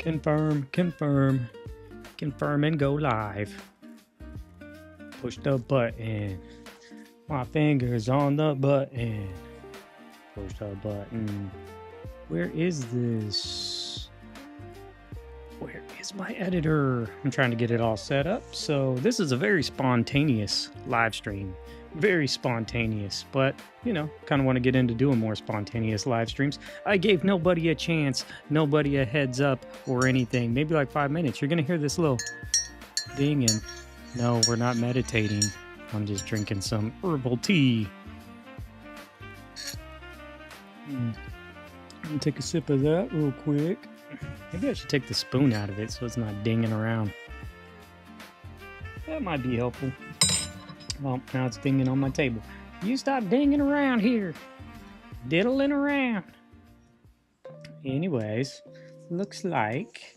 Confirm and go live. Push the button. My fingers on the button. Push the button. Where is this? Where is my editor? I'm trying to get it all set up. So this is a very spontaneous live stream. Very spontaneous, but you know, kind of want to get into doing more spontaneous live streams. I gave nobody a chance, nobody a heads up or anything. Maybe like 5 minutes. You're gonna hear this little ding, and no, we're not meditating. I'm just drinking some herbal tea. I'm gonna take a sip of that real quick. Maybe I should take the spoon out of it so it's not dinging around. That might be helpful. Well, now it's dinging on my table. You stop dinging around here. Diddling around. Anyways, looks like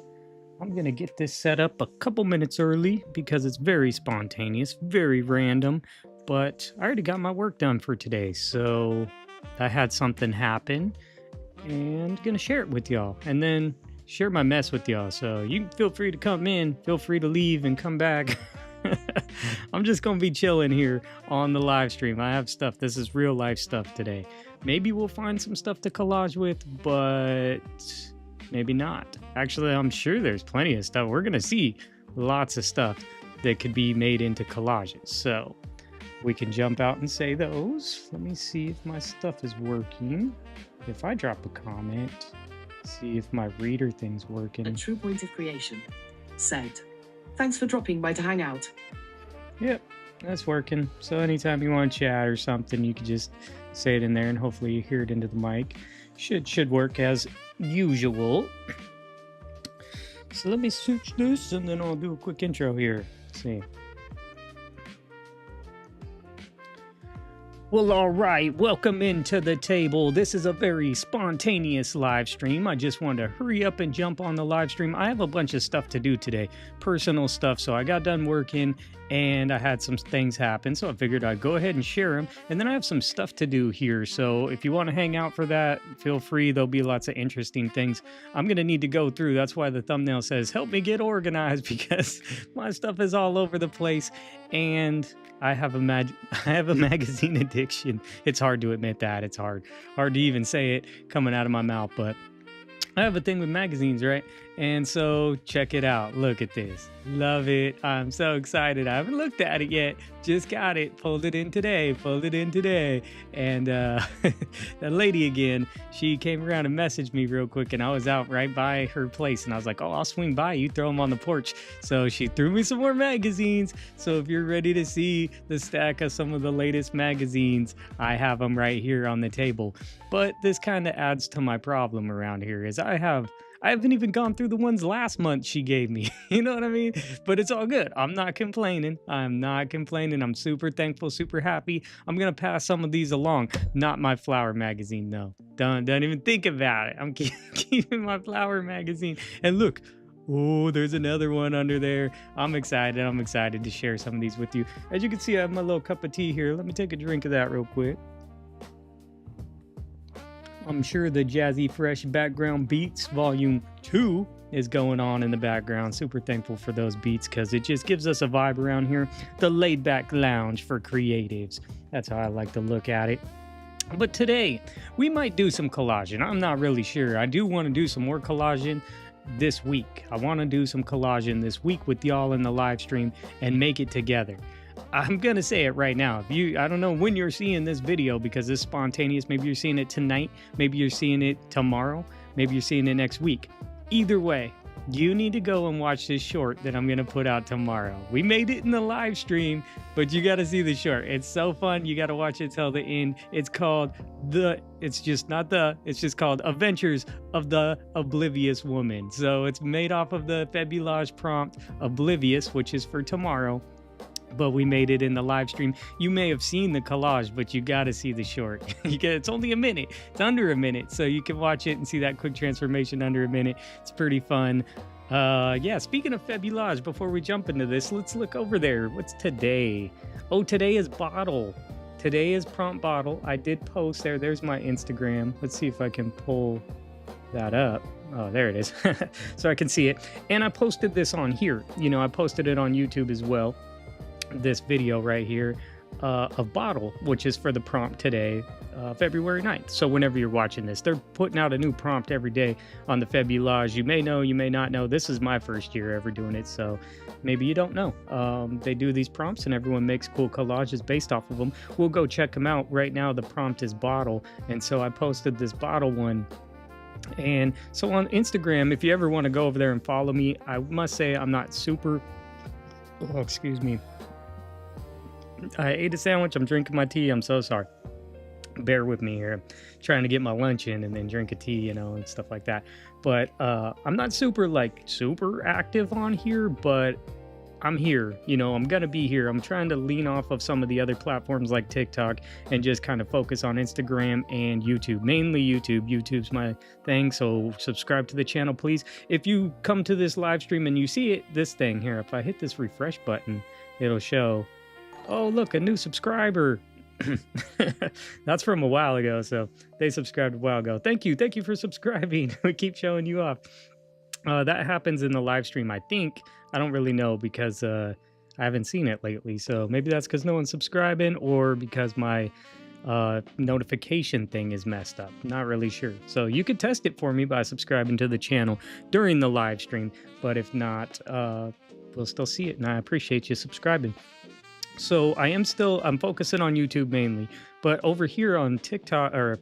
I'm going to get this set up a couple minutes early because it's very spontaneous, very random. But I already got my work done for today, so I had something happen and going to share it with y'all. And then share my mess with y'all. So you feel free to come in, feel free to leave and come back. I'm just gonna be chilling here on the live stream. I have stuff. This is real life stuff today. Maybe we'll find some stuff to collage with, but maybe not. Actually, I'm sure there's plenty of stuff. We're gonna see lots of stuff that could be made into collages. So we can jump out and say those. Let me see if my stuff is working. If I drop a comment, see if my reader thing's working. A true point of creation. Said. Thanks for dropping by to hang out. Yep, that's working. So anytime you want to chat or something, you can just say it in there and hopefully you hear it into the mic. Should work as usual. So let me switch this and then I'll do a quick intro here. Let's see. Well, all right, welcome into the table. This is a very spontaneous live stream. I just wanted to hurry up and jump on the live stream. I have a bunch of stuff to do today, personal stuff. So I got done working and I had some things happen. So I figured I'd go ahead and share them. And then I have some stuff to do here. So if you want to hang out for that, feel free. There'll be lots of interesting things I'm going to need to go through. That's why the thumbnail says, help me get organized, because my stuff is all over the place. And I have a magazine addiction. It's hard to admit that. It's hard to even say it coming out of my mouth, but I have a thing with magazines, right? And so check it out. Look at this. Love it. I'm so excited. I haven't looked at it yet. Just got it. Pulled it in today. And that lady again, she came around and messaged me real quick, and I was out right by her place. And I was like, oh, I'll swing by. You throw them on the porch. So she threw me some more magazines. So if you're ready to see the stack of some of the latest magazines, I have them right here on the table. But this kind of adds to my problem around here is I haven't even gone through the ones last month she gave me. You know what I mean? But it's all good. I'm not complaining. I'm super thankful, super happy. I'm going to pass some of these along. Not my flower magazine, though. Don't even think about it. I'm keeping my flower magazine. And look, oh, there's another one under there. I'm excited to share some of these with you. As you can see, I have my little cup of tea here. Let me take a drink of that real quick. I'm sure the Jazzy Fresh Background Beats Volume 2 is going on in the background. Super thankful for those beats because it just gives us a vibe around here. The laid back lounge for creatives. That's how I like to look at it. But today, we might do some collaging. I'm not really sure. I do want to do some more collaging this week. I want to do some collaging this week with y'all in the live stream and make it together. I'm going to say it right now. I don't know when you're seeing this video because it's spontaneous. Maybe you're seeing it tonight. Maybe you're seeing it tomorrow. Maybe you're seeing it next week. Either way, you need to go and watch this short that I'm going to put out tomorrow. We made it in the live stream, but you got to see the short. It's so fun. You got to watch it till the end. It's called it's just called Adventures of the Oblivious Woman. So it's made off of the Fabulage prompt Oblivious, which is for tomorrow. But we made it in the live stream. You may have seen the collage, but you got to see the short. It's only a minute. It's under a minute. So you can watch it and see that quick transformation under a minute. It's pretty fun. Yeah, speaking of Fabulage, before we jump into this, let's look over there. What's today? Oh, today is bottle. Today is prompt bottle. I did post there. There's my Instagram. Let's see if I can pull that up. Oh, there it is. So I can see it. And I posted this on here. I posted it on YouTube as well. This video right here of Bottle, which is for the prompt today, February 9th. So whenever you're watching this, they're putting out a new prompt every day on the Febulage. You may know, you may not know. This is my first year ever doing it, so maybe you don't know. They do these prompts and everyone makes cool collages based off of them. We'll go check them out. Right now the prompt is Bottle, and so I posted this Bottle one. And so on Instagram, if you ever want to go over there and follow me, I must say I'm not super, oh, excuse me. I ate a sandwich. I'm drinking my tea. I'm so sorry. Bear with me here. I'm trying to get my lunch in and then drink a tea, and stuff like that. But I'm not super active on here, but I'm here. I'm going to be here. I'm trying to lean off of some of the other platforms like TikTok and just kind of focus on Instagram and YouTube, mainly YouTube. YouTube's my thing. So subscribe to the channel, please. If you come to this live stream and you see it, this thing here, if I hit this refresh button, it'll show, oh, look, a new subscriber. That's from a while ago. So they subscribed a while ago. Thank you. Thank you for subscribing. We keep showing you off. That happens in the live stream, I think. I don't really know because I haven't seen it lately. So maybe that's because no one's subscribing or because my notification thing is messed up. Not really sure. So you could test it for me by subscribing to the channel during the live stream. But if not, we'll still see it. And I appreciate you subscribing. So I'm focusing on YouTube mainly. But over here on TikTok, or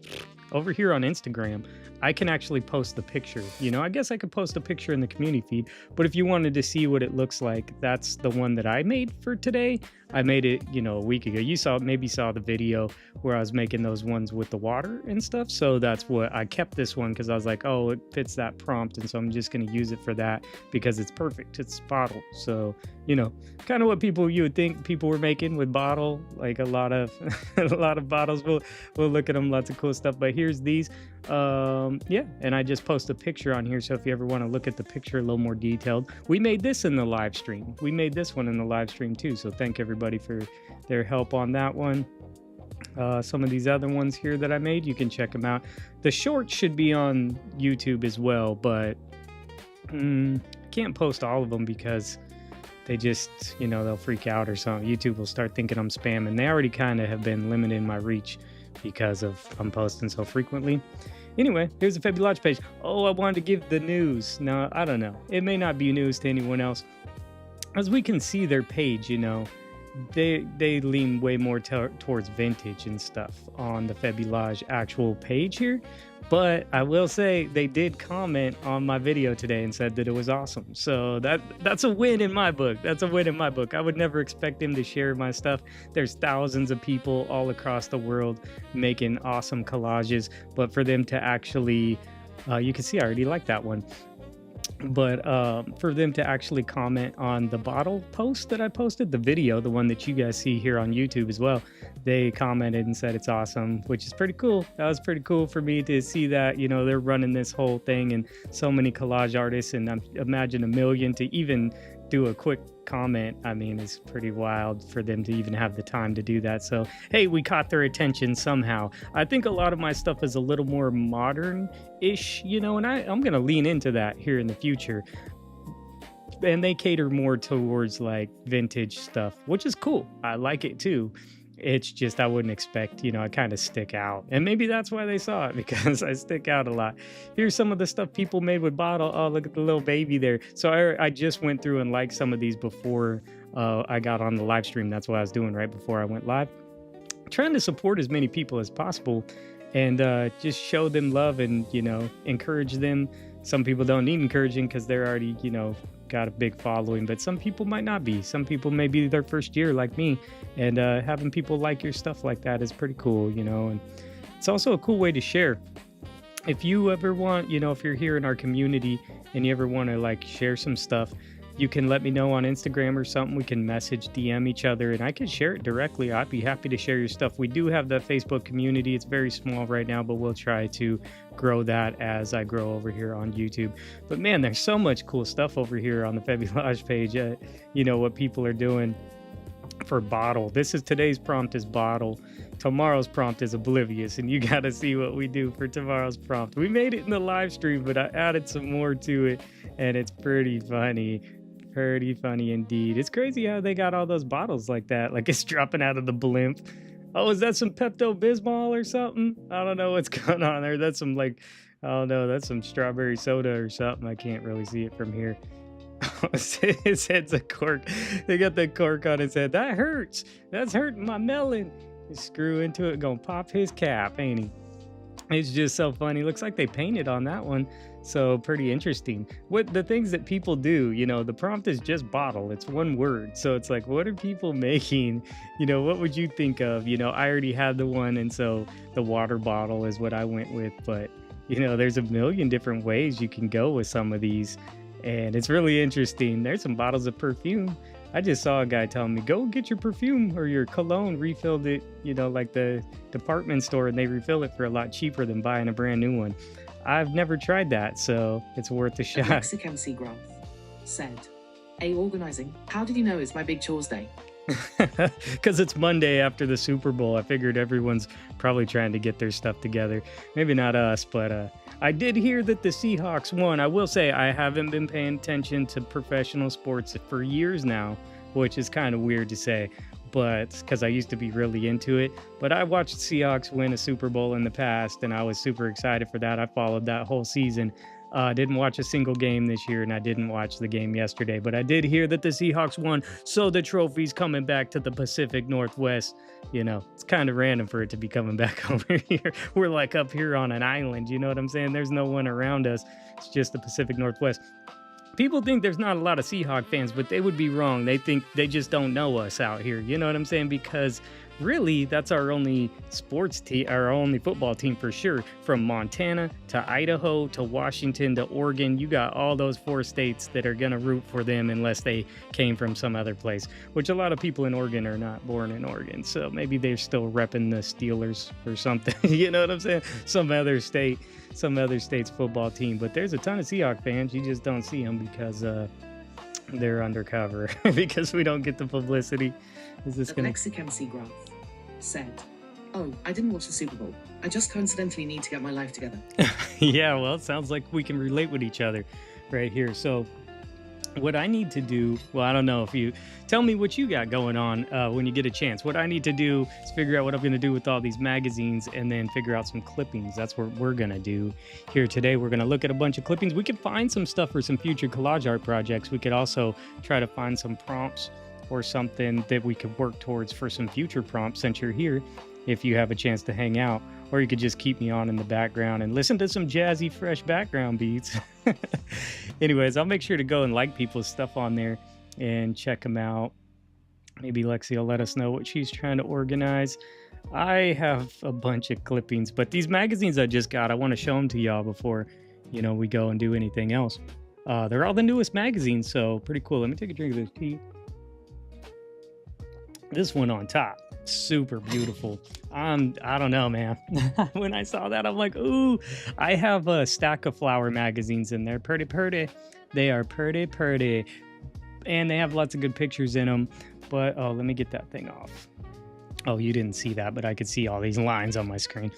over here on Instagram, I can actually post the picture. I guess I could post a picture in the community feed, but if you wanted to see what it looks like, that's the one that I made for today. I made it, a week ago. You maybe saw the video where I was making those ones with the water and stuff. So that's what I kept this one because I was like, oh, it fits that prompt. And so I'm just going to use it for that because it's perfect. It's Bottle. So, kind of what you would think people were making with Bottle, like a lot of bottles. We'll look at them, lots of cool stuff. But here's these. Yeah, and I just post a picture on here. So if you ever want to look at the picture a little more detailed, we made this in the live stream. We made this one in the live stream too. So thank everybody for their help on that one. Some of these other ones here that I made, you can check them out. The shorts should be on YouTube as well, but I can't post all of them because they just, they'll freak out or something. YouTube will start thinking I'm spamming. They already kind of have been limiting my reach because of I'm posting so frequently. Anyway, here's the Febulage page. Oh, I wanted to give the news. No, I don't know. It may not be news to anyone else. As we can see their page, they lean way more towards vintage and stuff on the Febulage actual page here. But I will say they did comment on my video today and said that it was awesome. So that's a win in my book. That's a win in my book. I would never expect them to share my stuff. There's thousands of people all across the world making awesome collages. But for them to actually, you can see I already like that one. But for them to actually comment on the Bottle post that I posted, the video, the one that you guys see here on YouTube as well, they commented and said it's awesome, which is pretty cool. That was pretty cool for me to see that, they're running this whole thing and so many collage artists, and I imagine 1 million to even do a quick comment. I mean, it's pretty wild for them to even have the time to do that. So, hey, we caught their attention somehow. I think a lot of my stuff is a little more modern-ish, and I'm going to lean into that here in the future. And they cater more towards like vintage stuff, which is cool. I like it too. It's just I wouldn't expect, I kind of stick out. And maybe that's why they saw it, because I stick out a lot. Here's some of the stuff people made with Bottle. Oh, look at the little baby there. So I just went through and liked some of these before I got on the live stream. That's what I was doing right before I went live. Trying to support as many people as possible and just show them love and, encourage them. Some people don't need encouraging because they're already, got a big following, but some people might not be. Some people may be their first year like me, and having people like your stuff like that is pretty cool, and it's also a cool way to share. If you ever want, if you're here in our community and you ever want to like share some stuff, you can let me know on Instagram or something. We can message, DM each other, and I can share it directly. I'd be happy to share your stuff. We do have the Facebook community. It's very small right now, but we'll try to grow that as I grow over here on YouTube. But man, there's so much cool stuff over here on the Febulage page. What people are doing. for bottle. This is today's prompt is bottle. Tomorrow's prompt is oblivious, and you got to see what we do for tomorrow's prompt. We made it in the live stream, but I added some more to it, and it's pretty funny. Pretty funny indeed. It's crazy how they got all those bottles like that, like it's dropping out of the blimp. Oh, is that some Pepto-Bismol or something? I don't know what's going on there. That's some like, I don't know, that's some strawberry soda or something. I can't really see it from here. His head's a cork. They got the cork on his head. That hurts. That's hurting my melon. You screw into it, gonna pop his cap, ain't he? It's just so funny. Looks like they painted on that one. So pretty interesting. What the things that people do, you know, the prompt is just bottle. It's one word. So it's like, what are people making? You know, what would you think of? You know, I already had the one, and so the water bottle is what I went with. But, you know, there's a million different ways you can go with some of these. And it's really interesting. There's some bottles of perfume. I just saw a guy telling me, go get your perfume or your cologne, refilled it, you know, like the department store, and they refill it for a lot cheaper than buying a brand new one. I've never tried that, so it's worth a shot. Mexican Seagrass said, "Hey, organizing. How did you know it's my big chores day?" Because it's Monday after the Super Bowl. I figured everyone's probably trying to get their stuff together. Maybe not us, but I did hear that the Seahawks won. I will say I haven't been paying attention to professional sports for years now, which is kind of weird to say, but because I used to be really into it. But I watched Seahawks win a Super Bowl in the past, and I was super excited for that. I followed that whole season. Didn't watch a single game this year, and I didn't watch the game yesterday, but I did hear that the Seahawks won, so the trophy's coming back to the Pacific Northwest. You know, it's kind of random for it to be coming back over here. We're like up here on an island, you know what I'm saying? There's no one around us. It's just the Pacific Northwest. People think there's not a lot of Seahawk fans, but they would be wrong. They think they just don't know us out here. You know what I'm saying? Because really, that's our only sports team, our only football team for sure. From Montana to Idaho to Washington to Oregon, you got all those 4 states that are going to root for them unless they came from some other place, which a lot of people in Oregon are not born in Oregon. So maybe they're still repping the Steelers or something. You know what I'm saying? Some other state's football team. But there's a ton of Seahawk fans. You just don't see them because they're undercover, because we don't get the publicity. Is this The Mexican Seagrass said, "Oh, I didn't watch the Super Bowl. I just coincidentally need to get my life together." Yeah, well, it sounds like we can relate with each other right here. So what I need to do, well, I don't know if you tell me what you got going on when you get a chance. What I need to do is figure out what I'm going to do with all these magazines, and then figure out some clippings. That's what we're going to do here today. We're going to look at a bunch of clippings. We could find some stuff for some future collage art projects. We could also try to find some prompts or something that we could work towards for some future prompts since you're here, if you have a chance to hang out. Or you could just keep me on in the background and listen to some jazzy, fresh background beats. Anyways, I'll make sure to go and like people's stuff on there and check them out. Maybe Lexi will let us know what she's trying to organize. I have a bunch of clippings, but these magazines I just got, I want to show them to y'all before, you know, we go and do anything else. They're all the newest magazines, so pretty cool. Let me take a drink of this tea. This one on top, super beautiful. I don't know, man. When I saw that, I'm like, ooh. I have a stack of flower magazines in there. Pretty. They are pretty. And they have lots of good pictures in them. But, oh, let me get that thing off. Oh, you didn't see that, but I could see all these lines on my screen.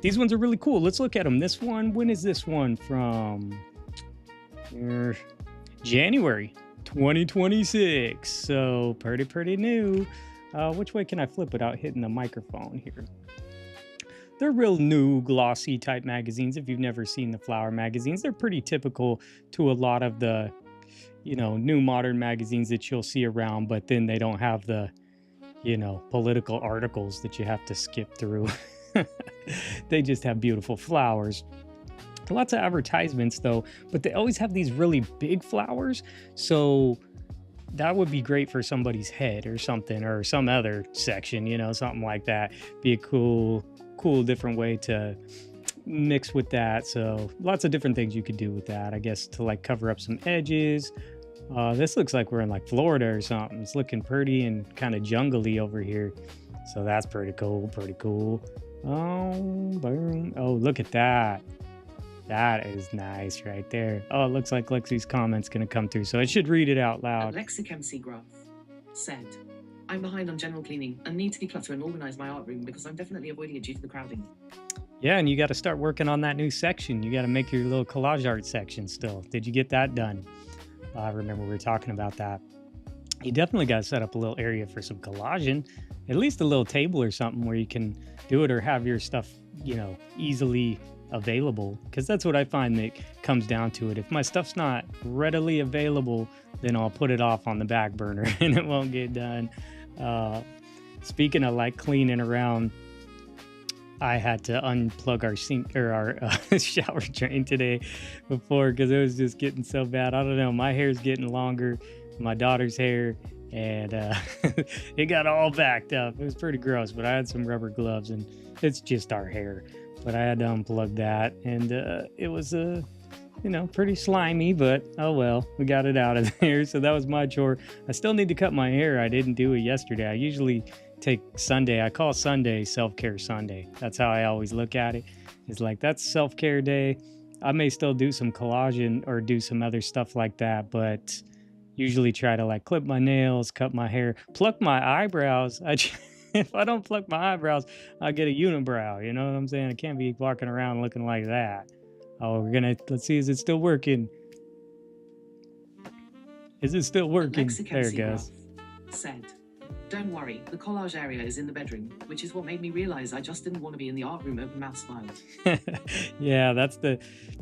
These ones are really cool. Let's look at them. This one, when is this one from? January 2026. So pretty new. Which way can I flip without hitting the microphone here? They're real new, glossy type magazines. If you've never seen the flower magazines, they're pretty typical to a lot of the, you know, new modern magazines that you'll see around, but then they don't have the, you know, political articles that you have to skip through. They just have beautiful flowers. Lots of advertisements though, but they always have these really big flowers. So that would be great for somebody's head or something, or some other section, you know, something like that. Be a cool different way to mix with that. So lots of different things you could do with that, I guess, to like cover up some edges. This looks like we're in like Florida or something. It's looking pretty and kind of jungly over here. So that's pretty cool. Oh, boom. Oh, look at that. That is nice right there. Oh, it looks like Lexi's comment's going to come through, so I should read it out loud. Mexican Seagrass said, I'm behind on general cleaning and need to declutter and organize my art room because I'm definitely avoiding it due to the crowding. Yeah, and you got to start working on that new section. You got to make your little collage art section still. Did you get that done? I remember we were talking about that. You definitely got to set up a little area for some collaging, at least a little table or something where you can do it or have your stuff, easily available. Because that's what I find that comes down to it. If my stuff's not readily available, then I'll put it off on the back burner and it won't get done. Speaking of like cleaning around, I had to unplug our sink or our shower drain today before because it was just getting so bad. I don't know. My hair's getting longer, my daughter's hair, and it got all backed up. It was pretty gross, but I had some rubber gloves and it's just our hair. But I had to unplug that, and it was pretty slimy, but oh well, we got it out of there. So that was my chore. I still need to cut my hair. I didn't do it yesterday. I usually take Sunday. I call Sunday self-care Sunday. That's how I always look at it. It's like that's self-care day. I may still do some collaging or do some other stuff like that, but usually try to like clip my nails, cut my hair, pluck my eyebrows. If I don't pluck my eyebrows, I get a unibrow. You know what I'm saying? I can't be walking around looking like that. Oh, let's see, is it still working? Is it still working? There it goes. Said, don't worry, the collage area is in the bedroom, which is what made me realize I just didn't want to be in the art room open mouth smile. Yeah,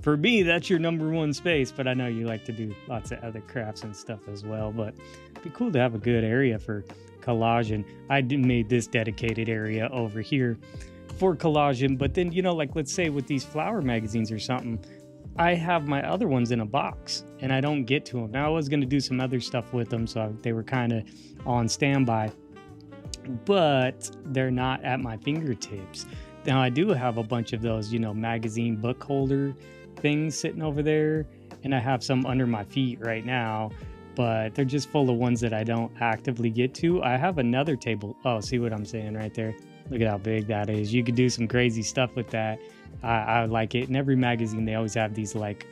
for me, that's your number one space, but I know you like to do lots of other crafts and stuff as well, but it'd be cool to have a good area for collaging. I made this dedicated area over here for collaging, but then, like let's say with these flower magazines or something, I have my other ones in a box and I don't get to them. Now I was going to do some other stuff with them, so they were kind of on standby, but they're not at my fingertips. Now I do have a bunch of those, magazine book holder things sitting over there, and I have some under my feet right now, but they're just full of ones that I don't actively get to. I have another table. Oh, see what I'm saying right there? Look at how big that is. You could do some crazy stuff with that. I like it. In every magazine, they always have these like,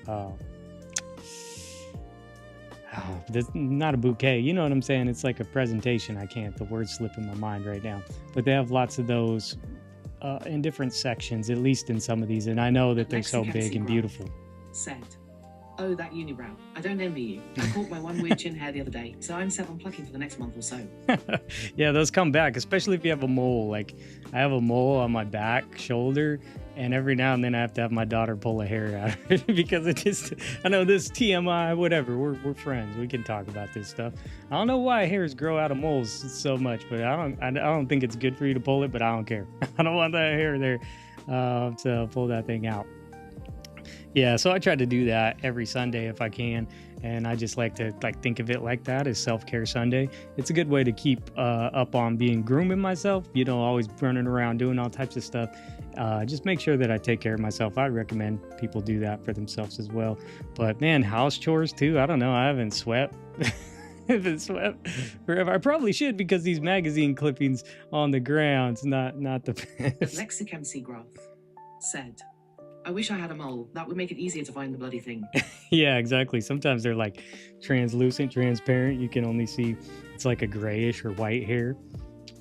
this not a bouquet. You know what I'm saying? It's like a presentation. The words slip in my mind right now. But they have lots of those in different sections, at least in some of these. And I know that they're so big and beautiful. Said, oh, that unibrow. I don't envy you. I caught my one weird chin hair the other day, so I'm set on plucking for the next month or so. Yeah, those come back, especially if you have a mole. Like, I have a mole on my back shoulder, and every now and then I have to have my daughter pull a hair out of it because I know this TMI, whatever. We're friends. We can talk about this stuff. I don't know why hairs grow out of moles so much, but I don't think it's good for you to pull it, but I don't care. I don't want that hair there to pull that thing out. Yeah, so I try to do that every Sunday if I can, and I just like to think of it like that as self-care Sunday. It's a good way to keep up on grooming myself, always running around doing all types of stuff. Just make sure that I take care of myself. I recommend people do that for themselves as well. But man, house chores too. I don't know. I haven't swept. Forever. I probably should, because these magazine clippings on the ground's not the best. Lexic MC Graph said, I wish I had a mole. That would make it easier to find the bloody thing. Yeah, exactly. Sometimes they're like translucent, transparent. You can only see it's like a grayish or white hair.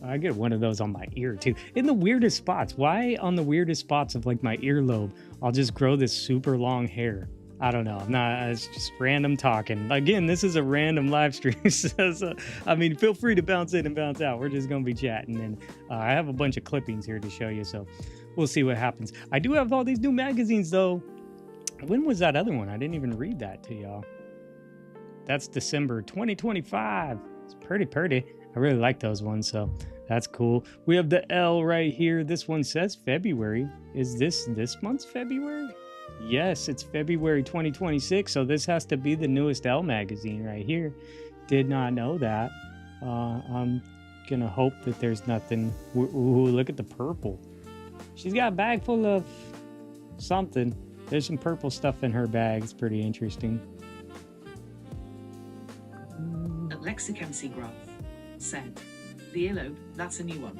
I get one of those on my ear too. In the weirdest spots. Why on the weirdest spots of like my earlobe, I'll just grow this super long hair? I don't know. It's just random talking. Again, this is a random live stream. So, I mean, feel free to bounce in and bounce out. We're just going to be chatting. And I have a bunch of clippings here to show you. So we'll see what happens. I do have all these new magazines, though. When was that other one? I didn't even read that to y'all. That's December 2025. It's pretty. I really like those ones, so that's cool. We have the L right here. This one says February. Is this month's February? Yes, it's February 2026, so this has to be the newest L magazine right here. Did not know that. I'm gonna hope that there's nothing. Ooh, look at the purple. She's got a bag full of something. There's some purple stuff in her bag. It's pretty interesting. Lexic MC Graph said, the earlobe, that's a new one.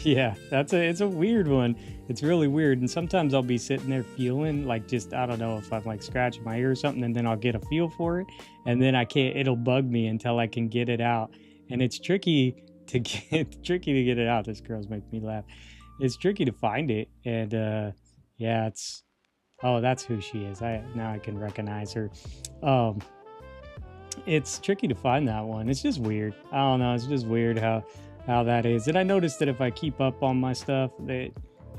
Yeah, it's a weird one. It's really weird. And sometimes I'll be sitting there feeling like I don't know if I'm like scratching my ear or something, and then I'll get a feel for it. And then it'll bug me until I can get it out. And it's tricky to get tricky to get it out. This girl's making me laugh. It's tricky to find it, and yeah, it's oh, that's who she is. Now I can recognize her. Um, it's tricky to find that one. It's just weird. I don't know. It's just weird how that is. And I noticed that if I keep up on my stuff, that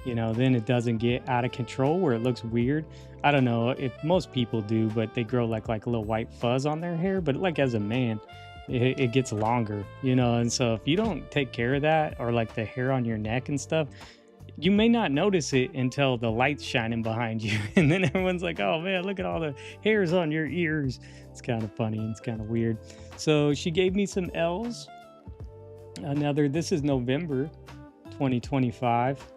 then it doesn't get out of control where it looks weird. I don't know if most people do, but they grow like a little white fuzz on their hair. But like as a man, it gets longer, and so if you don't take care of that, or like the hair on your neck and stuff, you may not notice it until the light's shining behind you. And then everyone's like, oh man, look at all the hairs on your ears. It's kind of funny. It's kind of weird. So she gave me some L's. This is November 2025.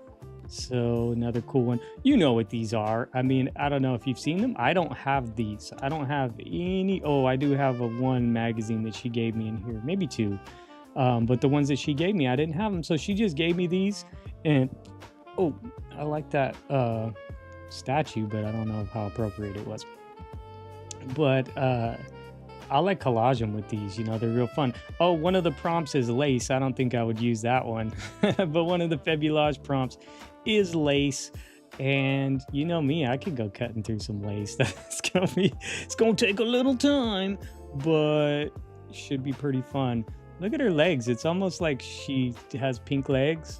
So another cool one. You know what these are. I mean, I don't know if you've seen them. I don't have these. I don't have any. Oh, I do have one magazine that she gave me in here. Maybe two. But the ones that she gave me, I didn't have them. So she just gave me these. And oh, I like that statue, but I don't know how appropriate it was. But I like collaging with these, they're real fun. Oh, one of the prompts is lace. I don't think I would use that one. But one of the Fabulage prompts is lace. And you know me, I could go cutting through some lace. It's gonna take a little time, but should be pretty fun. Look at her legs. It's almost like she has pink legs.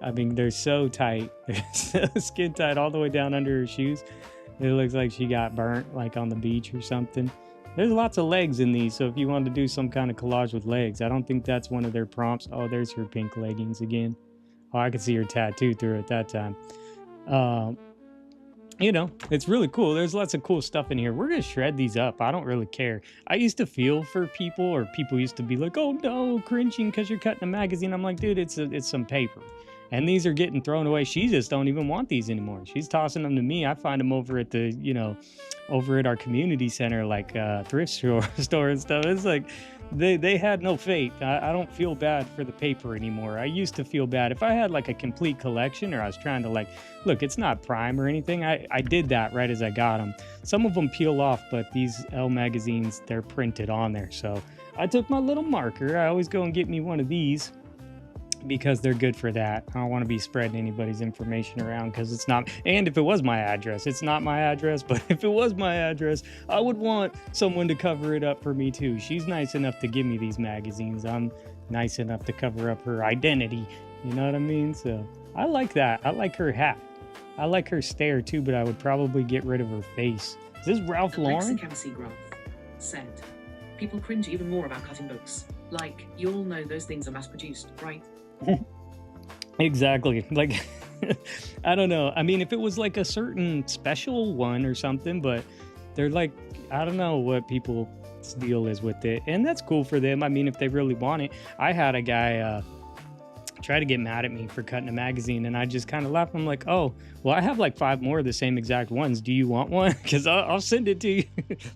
I mean, they're so tight. They're so skin tight all the way down under her shoes. It looks like she got burnt like on the beach or something. There's lots of legs in these, so if you want to do some kind of collage with legs, I don't think that's one of their prompts. Oh, there's her pink leggings again. Oh, I could see her tattoo through it that time. It's really cool. There's lots of cool stuff in here. We're going to shred these up. I don't really care. I used to feel for people, or people used to be like, oh no, cringing because you're cutting a magazine. I'm like, dude, it's some paper. And these are getting thrown away. She just don't even want these anymore. She's tossing them to me. I find them over at over at our community center, like thrift store and stuff. It's like they had no fate. I don't feel bad for the paper anymore. I used to feel bad. If I had like a complete collection, or I was trying to look, it's not prime or anything. I did that right as I got them. Some of them peel off, but these L magazines, they're printed on there. So I took my little marker. I always go and get me one of these, because they're good for that. I don't want to be spreading anybody's information around, because it's not. And if it was my address, it's not my address, but if it was my address, I would want someone to cover it up for me too. She's nice enough to give me these magazines. I'm nice enough to cover up her identity. You know what I mean? So I like that. I like her hat. I like her stare too, but I would probably get rid of her face. Is this Ralph Lauren? Lexicancy Graph said, people cringe even more about cutting books. Like, you all know those things are mass produced, right? Exactly. Like, I don't know. I mean, if it was like a certain special one or something, but they're like, I don't know what people's deal is with it. And that's cool for them. I mean, if they really want it. I had a guy try to get mad at me for cutting a magazine, and I just kind of laughed. I'm like, oh, well, I have like 5 more of the same exact ones. Do you want one? Because I'll send it to you.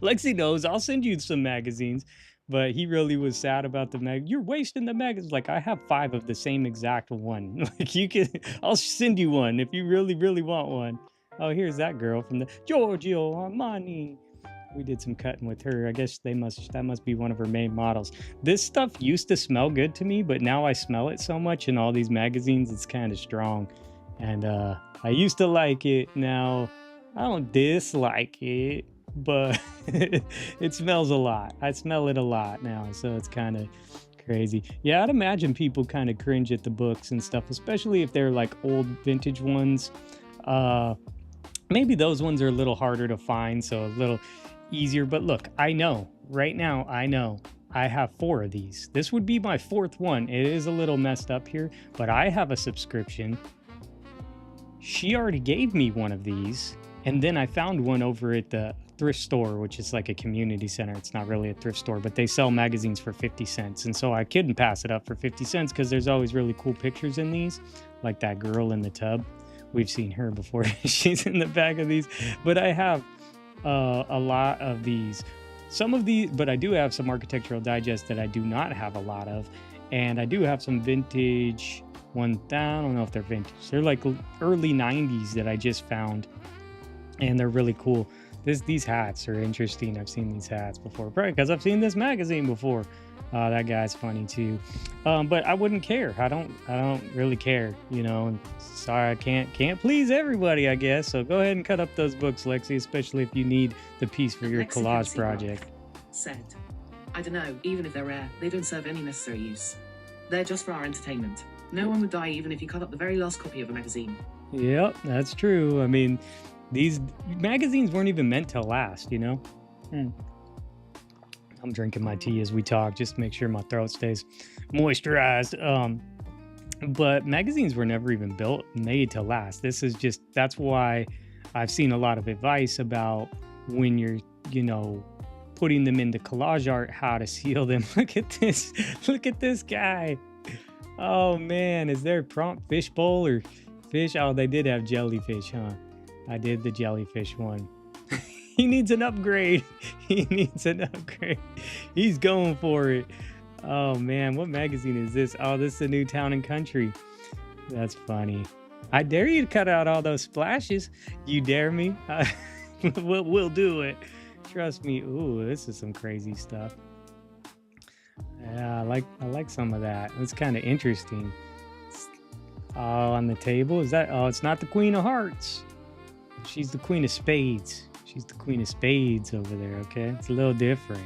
Lexi knows I'll send you some magazines. But he really was sad about the mag. You're wasting the magazines. Like, I have 5 of the same exact one. Like, I'll send you one if you really, really want one. Oh, here's that girl from the Giorgio Armani. We did some cutting with her. I guess that must be one of her main models. This stuff used to smell good to me, but now I smell it so much in all these magazines, it's kind of strong. And I used to like it. Now I don't dislike it, but it smells a lot. I smell it a lot now, so it's kind of crazy. Yeah, I'd imagine people kind of cringe at the books and stuff, especially if they're like old vintage ones. Maybe those ones are a little harder to find, so a little easier. But look, I know right now, I have 4 of these. This would be my 4th one. It is a little messed up here, but I have a subscription. She already gave me one of these, and then I found one over at the thrift store, which is like a community center. It's not really a thrift store, but they sell magazines for 50 cents. And so I couldn't pass it up for 50 cents because there's always really cool pictures in these, like that girl in the tub. We've seen her before. She's in the back of these. But I have a lot of these. Some of these, but I do have some Architectural Digest that I do not have a lot of. And I do have some vintage ones. I don't know if they're vintage. They're like early 90s that I just found. And they're really cool. These hats are interesting. I've seen these hats before, probably because I've seen this magazine before. That guy's funny too. But I wouldn't care. I don't really care, you know. And sorry, I can't please everybody, I guess. So go ahead and cut up those books, Lexi, especially if you need the piece for your Lexi collage Kelsey Rock project. said, I don't know, even if they're rare, they don't serve any necessary use. They're just for our entertainment. No one would die even if you cut up the very last copy of a magazine. Yep, that's true. I mean, these magazines weren't even meant to last, you know? Hmm. I'm drinking my tea as we talk, just to make sure my throat stays moisturized. But magazines were never even made to last. That's why I've seen a lot of advice about when you're, you know, putting them into collage art, how to seal them. Look at this guy. Oh man, is there a prompt fish bowl or fish? Oh, they did have jellyfish, huh? I did the jellyfish one. He needs an upgrade. He needs an upgrade. He's going for it. Oh man, what magazine is this? Oh, this is a New Town and Country. That's funny. I dare you to cut out all those splashes. You dare me? We'll do it. Trust me. Ooh, this is some crazy stuff. Yeah, I like some of that. It's kind of interesting. Oh, on the table. Is that? Oh, it's not the Queen of Hearts. She's the Queen of Spades. She's the Queen of Spades over there, okay? It's a little different.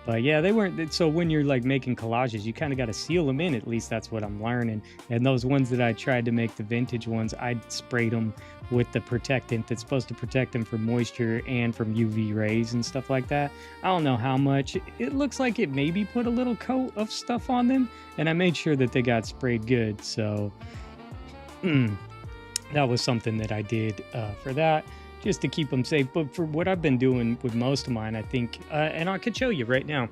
But yeah, they weren't. So when you're like making collages, you kind of got to seal them in. At least that's what I'm learning. And those ones that I tried to make, the vintage ones, I sprayed them with the protectant that's supposed to protect them from moisture and from UV rays and stuff like that. I don't know how much. It looks like it maybe put a little coat of stuff on them. And I made sure that they got sprayed good. So that was something that I did for that, just to keep them safe. But for what I've been doing with most of mine, I think, and I could show you right now.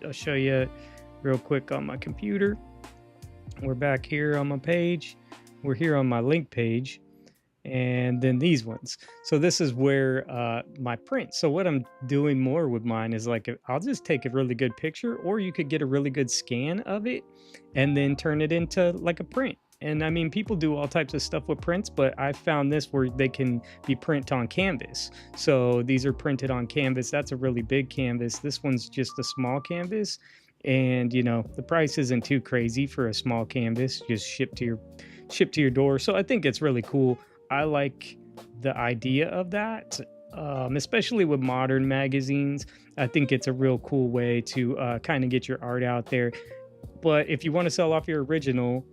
I'll show you real quick on my computer. We're back here on my page. We're here on my link page. And then these ones. So this is where my print. So what I'm doing more with mine is like, I'll just take a really good picture, or you could get a really good scan of it and then turn it into like a print. And I mean, people do all types of stuff with prints, but I found this where they can be print on canvas. So these are printed on canvas. That's a really big canvas. This one's just a small canvas. And you know, the price isn't too crazy for a small canvas, just shipped to your door. So I think it's really cool. I like the idea of that, especially with modern magazines. I think it's a real cool way to kind of get your art out there. But if you want to sell off your original,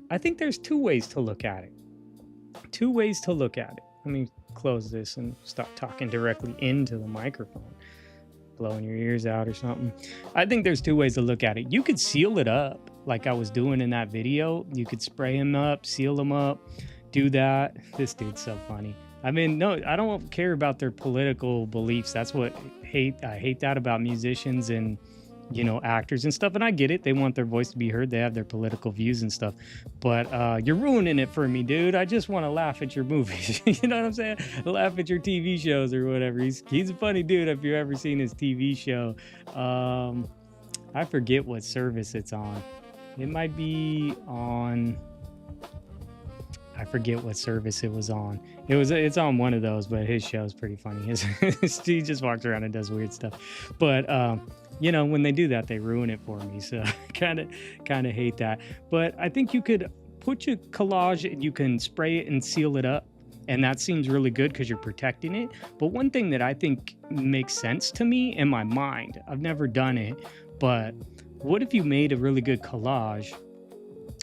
I think there's two ways to look at it. Let me close this and stop talking directly into the microphone, blowing your ears out or something. I think there's two ways to look at it. You could seal it up like I was doing in that video. You could spray them up, seal them up, do that. This dude's so funny. I mean, no, I don't care about their political beliefs. That's what I hate that about musicians and, you know, actors and stuff. And I get it. They want their voice to be heard. They have their political views and stuff. But you're ruining it for me, dude. I just want to laugh at your movies. You know what I'm saying? Laugh at your TV shows or whatever. He's a funny dude if you've ever seen his TV show. I forget what service it's on. It might be on... I forget what service it was on. It's on one of those, but his show is pretty funny. He just walks around and does weird stuff. But you know, when they do that, they ruin it for me. So kind of hate that. But I think you could put your collage and you can spray it and seal it up. And that seems really good because you're protecting it. But one thing that I think makes sense to me in my mind, I've never done it, but what if you made a really good collage?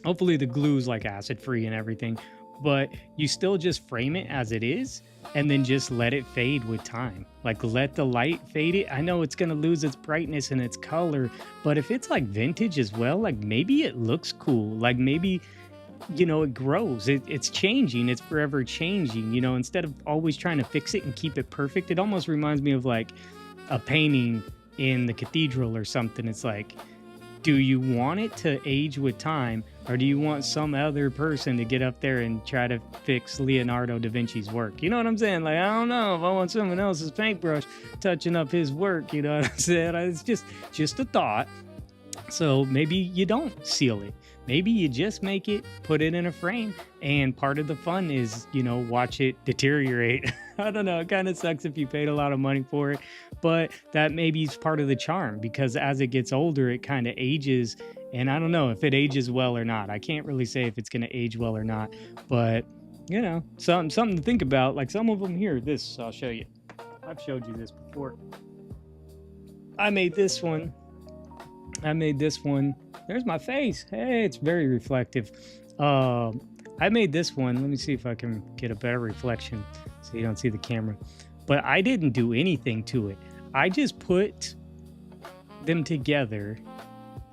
Hopefully the glue's like acid free and everything, but you still just frame it as it is and then just let it fade with time. Like let the light fade it. I know it's going to lose its brightness and its color, but if it's like vintage as well, like maybe it looks cool. Like maybe, you know, it grows. It's changing. It's forever changing. You know, instead of always trying to fix it and keep it perfect, it almost reminds me of like a painting in the cathedral or something. It's like, do you want it to age with time, or do you want some other person to get up there and try to fix Leonardo da Vinci's work? You know what I'm saying? Like, I don't know if I want someone else's paintbrush touching up his work. You know what I'm saying? It's just a thought. So maybe you don't seal it. maybe you just make it, put it in a frame, and part of the fun is, watch it deteriorate. I don't know, it kind of sucks if you paid a lot of money for it, but that maybe is part of the charm, because as it gets older, it kind of ages, and I don't know if it ages well or not. I can't really say if it's going to age well or not, but something to think about. Like some of them here, I'll show you. I've showed you this before. I made this one. There's my face. Hey, it's very reflective. I made this one. Let me see if I can get a better reflection so you don't see the camera. But I didn't do anything to it. I just put them together.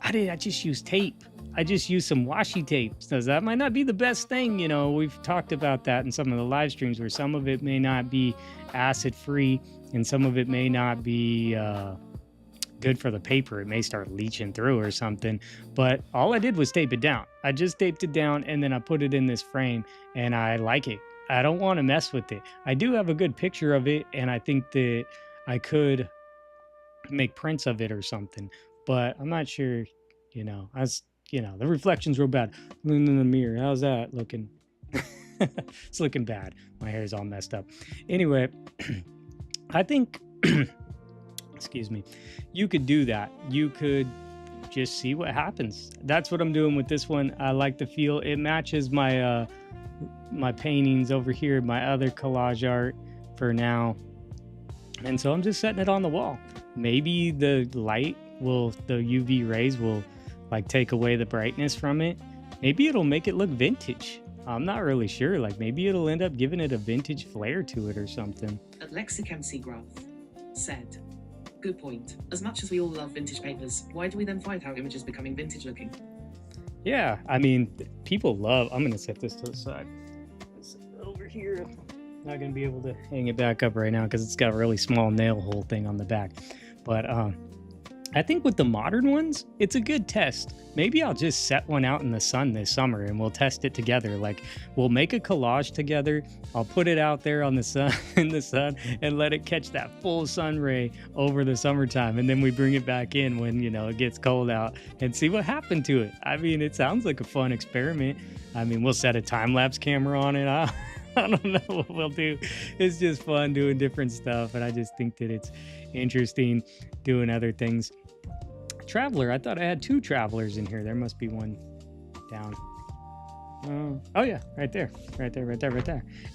I just used tape. I just used some washi tape. So that might not be the best thing. We've talked about that in some of the live streams, where some of it may not be acid free and some of it may not be good for the paper. It may start leaching through or something, but all I did was tape it down. I just taped it down and then I put it in this frame, and I like it. I don't want to mess with it. I do have a good picture of it, and I think that I could make prints of it or something, but I'm not sure. The reflection's real bad. Looking in the mirror, how's that looking? It's looking bad. My hair's all messed up. Anyway, I think excuse me, you could do that. You could just see what happens. That's what I'm doing with this one. I like the feel. It matches my my paintings over here, my other collage art for now. And so I'm just setting it on the wall. Maybe the UV rays will like take away the brightness from it. Maybe it'll make it look vintage. I'm not really sure. Like maybe it'll end up giving it a vintage flair to it or something. Lexic MC Graph said, good point. As much as we all love vintage papers, why do we then fight how images becoming vintage looking? Yeah, I mean, people love... I'm going to set this to the side. It's over here. Not going to be able to hang it back up right now because it's got a really small nail hole thing on the back. But I think with the modern ones, it's a good test. Maybe I'll just set one out in the sun this summer and we'll test it together. Like we'll make a collage together. I'll put it out there on the sun in the sun and let it catch that full sun ray over the summertime. And then we bring it back in when, it gets cold out and see what happened to it. I mean, it sounds like a fun experiment. I mean, we'll set a time-lapse camera on it. I don't know what we'll do. It's just fun doing different stuff. And I just think that it's interesting doing other things. Traveler, I thought I had 2 travelers in here. There must be one down. Oh yeah, right there.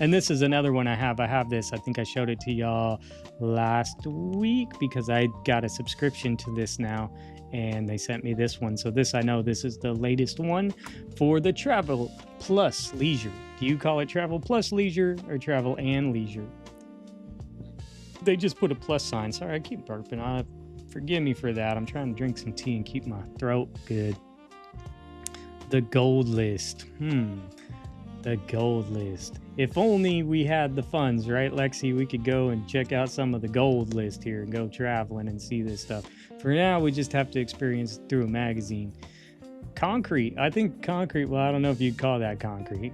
And this is another one I have. I have this. I think I showed it to y'all last week because I got a subscription to this now and they sent me this one. So this, I know this is the latest one for the Travel Plus Leisure. Do you call it Travel Plus Leisure or Travel and Leisure? They just put a plus sign. Sorry, I keep burping. Forgive me for that. I'm trying to drink some tea and keep my throat good. The gold list. The gold list. If only we had the funds, right, Lexi? We could go and check out some of the gold list here and go traveling and see this stuff. For now, we just have to experience through a magazine. Concrete. I think concrete, well, I don't know if you'd call that concrete.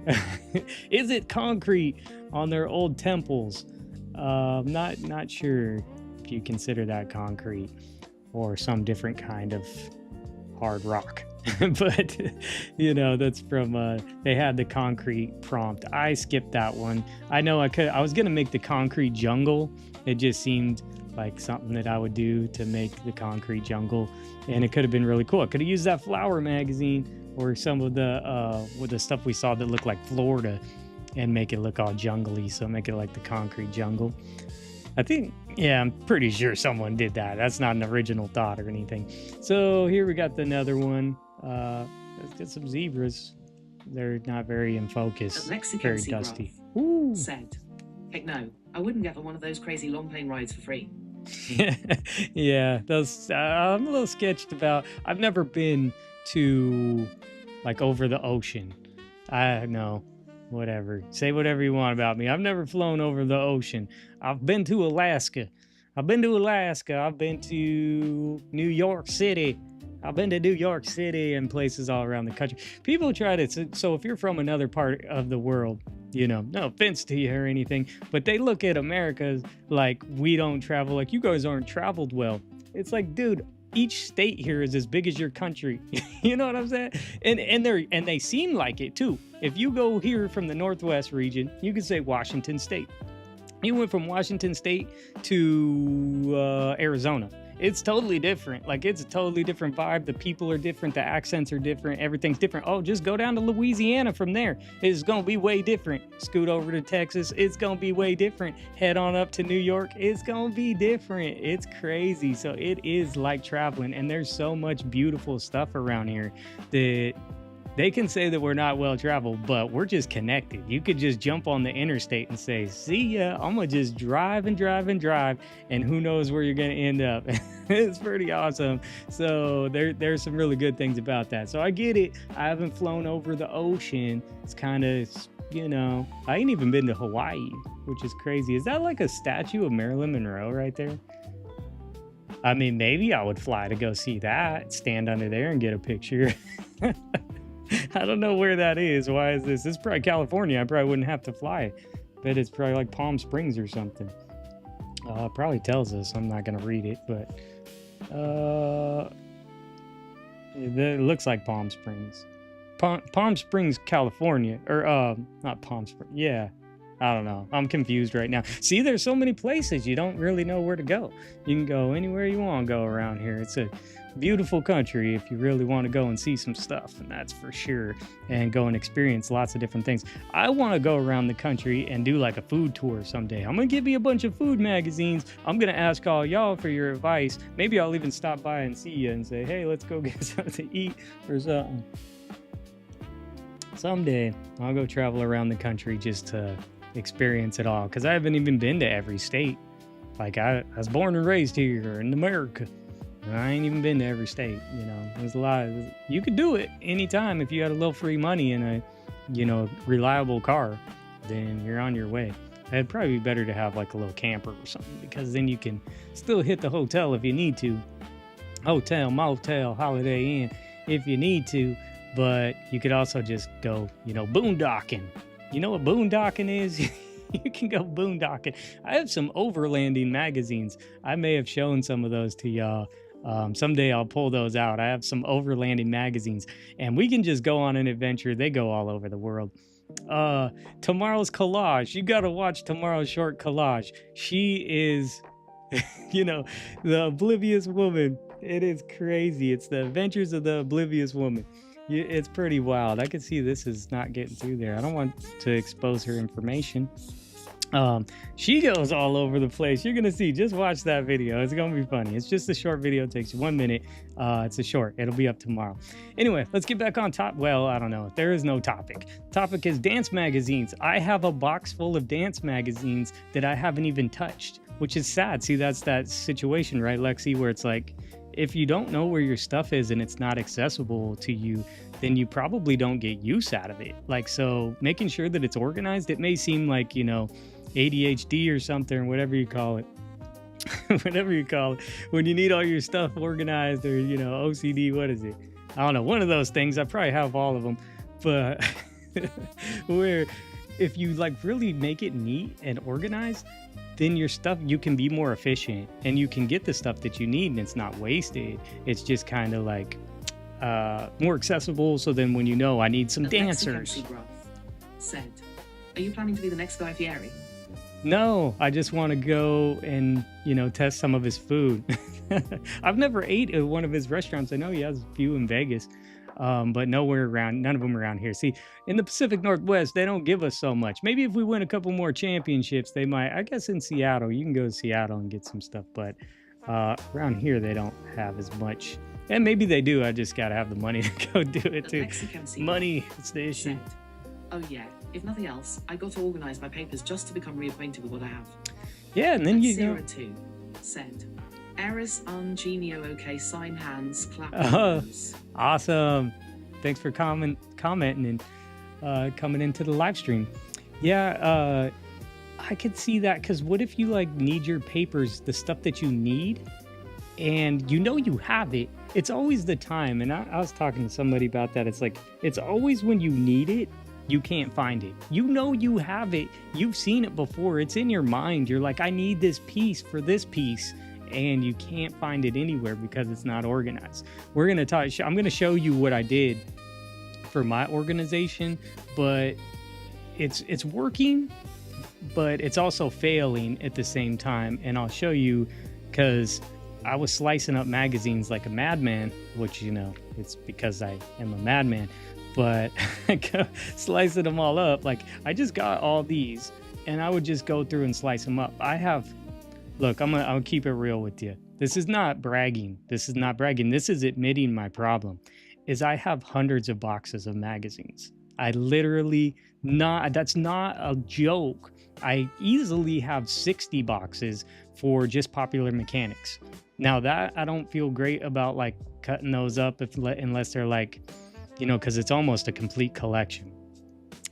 Is it concrete on their old temples? Not sure if you consider that concrete or some different kind of hard rock. But that's from they had the concrete prompt. I skipped that one. I know I was gonna make the concrete jungle. It just seemed like something that I would do to make the concrete jungle, and it could have been really cool. I could have used that flower magazine or some of the with the stuff we saw that looked like Florida and make it look all jungly, so make it like the concrete jungle. I think, I'm pretty sure someone did that. That's not an original thought or anything. So here we got another one. Let's get some zebras. They're not very in focus. Very dusty. Ooh. Said, heck no, I wouldn't get on one of those crazy long plane rides for free. Yeah, those I'm a little sketched about. I've never been to like over the ocean. I know. Whatever. Say whatever you want about me. I've never flown over the ocean. I've been to Alaska. I've been to New York City. I've been to New York City and places all around the country. People try to, so if you're from another part of the world, no offense to you or anything, but they look at America like we don't travel, like you guys aren't traveled well. It's like, dude, each state here is as big as your country. You know what I'm saying? And they seem like it too. If you go here from the Northwest region, you could say Washington State. You went from Washington State to Arizona. It's totally different. Like, it's a totally different vibe. The people are different. The accents are different. Everything's different. Oh, just go down to Louisiana from there. It's going to be way different. Scoot over to Texas. It's going to be way different. Head on up to New York. It's going to be different. It's crazy. So it is like traveling. And there's so much beautiful stuff around here that they can say that we're not well traveled, but we're just connected. You could just jump on the interstate and say, see ya, I'm gonna just drive and drive and drive, and who knows where you're gonna end up. It's pretty awesome. So there's some really good things about that. So I get it. I haven't flown over the ocean. It's kind of, you know, I ain't even been to Hawaii, which is crazy. Is that like a statue of Marilyn Monroe right there? I mean, maybe I would fly to go see that, stand under there and get a picture. I don't know where that is. Why is this? This is probably California. I probably wouldn't have to fly. Bet it's probably like Palm Springs or something. It probably tells us. I'm not going to read it, but it looks like Palm Springs. Palm Springs, California. Or, not Palm Springs. Yeah. I don't know. I'm confused right now. See, there's so many places you don't really know where to go. You can go anywhere you want to go around here. It's a beautiful country if you really want to go and see some stuff, and that's for sure, and go and experience lots of different things. I want to go around the country and do like a food tour someday. I'm going to give you a bunch of food magazines. I'm going to ask all y'all for your advice. Maybe I'll even stop by and see you and say, hey, let's go get something to eat or something. Someday I'll go travel around the country just to experience it all, because I haven't even been to every state. Like, I was born and raised here in America, and I ain't even been to every state. You know, there's a lot of, you could do it anytime if you had a little free money and a, you know, reliable car, then you're on your way. It'd probably be better to have like a little camper or something, because then you can still hit the hotel if you need to, hotel, motel, Holiday Inn if you need to, but you could also just go, you know, boondocking. You know what boondocking is? You can go boondocking. I have some overlanding magazines. I may have shown some of those to y'all. Someday I'll pull those out. I have some overlanding magazines, and we can just go on an adventure. They go all over the world. Tomorrow's Collage. You got to watch tomorrow's short Collage. She is, you know, the oblivious woman. It is crazy. It's the adventures of the oblivious woman. It's pretty wild. I can see this is not getting through there. I don't want to expose her information. She goes all over the place. You're going to see. Just watch that video. It's going to be funny. It's just a short video. It takes you 1 minute. It's a short. It'll be up tomorrow. Anyway, let's get back on top. Well, I don't know. There is no topic. Topic is dance magazines. I have a box full of dance magazines that I haven't even touched, which is sad. See, that's that situation, right, Lexi, where it's like, if you don't know where your stuff is and it's not accessible to you, then you probably don't get use out of it. Like, so making sure that it's organized, it may seem like, you know, ADHD or something, whatever you call it, whatever you call it, when you need all your stuff organized, or, you know, OCD, what is it? I don't know, one of those things. I probably have all of them, but where if you like really make it neat and organized, then your stuff, you can be more efficient and you can get the stuff that you need, and it's not wasted. It's just kind of like more accessible. So then when you know I need some dancers. Said, are you planning to be the next Guy Fieri? No, I just want to go and, you know, test some of his food. I've never ate at one of his restaurants. I know he has a few in Vegas, but nowhere around, none of them around here. See, in the Pacific Northwest, they don't give us so much. Maybe if we win a couple more championships, they might. I guess in Seattle, you can go to Seattle and get some stuff, but around here, they don't have as much. And maybe they do. I just got to have the money to go do it too. Money is the issue. Oh yeah, if nothing else, I got to organize my papers just to become reacquainted with what I have. Yeah, and then you know. 02 said, Eris ungenio okay, sign hands, clap hands. Awesome. Thanks for commenting and coming into the live stream. Yeah, I could see that, because what if you like need your papers, the stuff that you need, and you know you have it. It's always the time, and I was talking to somebody about that. It's like, it's always when you need it, you can't find it. You know you have it. You've seen it before. It's in your mind. You're like, I need this piece for this piece. and you can't find it anywhere because it's not organized. We're gonna talk. I'm gonna show you what I did for my organization, but it's working, but it's also failing at the same time. And I'll show you, because I was slicing up magazines like a madman, which, you know, it's because I am a madman, but slicing them all up. Like, I just got all these and I would just go through and slice them up. Look, I'll keep it real with you. This is not bragging. This is admitting my problem. Is I have hundreds of boxes of magazines. I literally that's not a joke. I easily have 60 boxes for just Popular Mechanics. Now that I don't feel great about like cutting those up unless they're like, you know, because it's almost a complete collection.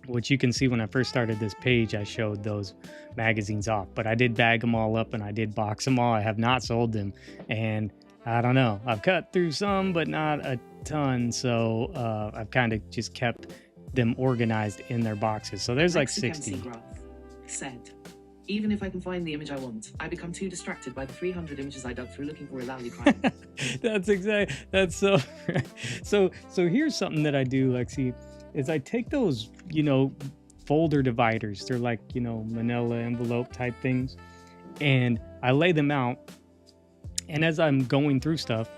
Which you can see when I first started this page, I showed those magazines off, but I did bag them all up and I did box them all. I have not sold them, and I don't know. I've cut through some, but not a ton. So I've kind of just kept them organized in their boxes. So there's like 60. Graph said, even if I can find the image I want, I become too distracted by the 300 images I dug through looking for a value crime. That's so here's something that I do, Lexi, is I take those, you know, folder dividers. They're like, you know, manila envelope type things, and I lay them out. And as I'm going through stuff,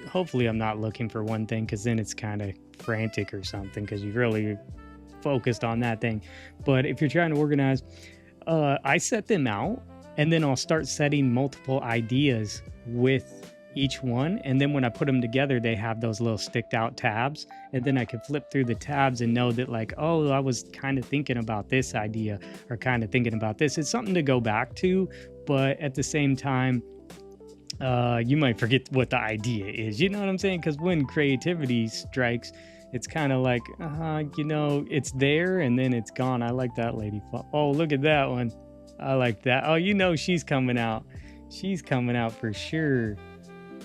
hopefully I'm not looking for one thing, because then it's kind of frantic or something, because you've really focused on that thing. But if you're trying to organize, I set them out, and then I'll start setting multiple ideas with each one. And then when I put them together, they have those little sticked out tabs. And then I can flip through the tabs and know that, like, oh, I was kind of thinking about this idea, or kind of thinking about this. It's something to go back to, but at the same time, you might forget what the idea is. You know what I'm saying? Because when creativity strikes, it's kind of like, you know, it's there and then it's gone. I like that lady. Oh, look at that one. I like that. Oh, you know, she's coming out. She's coming out for sure.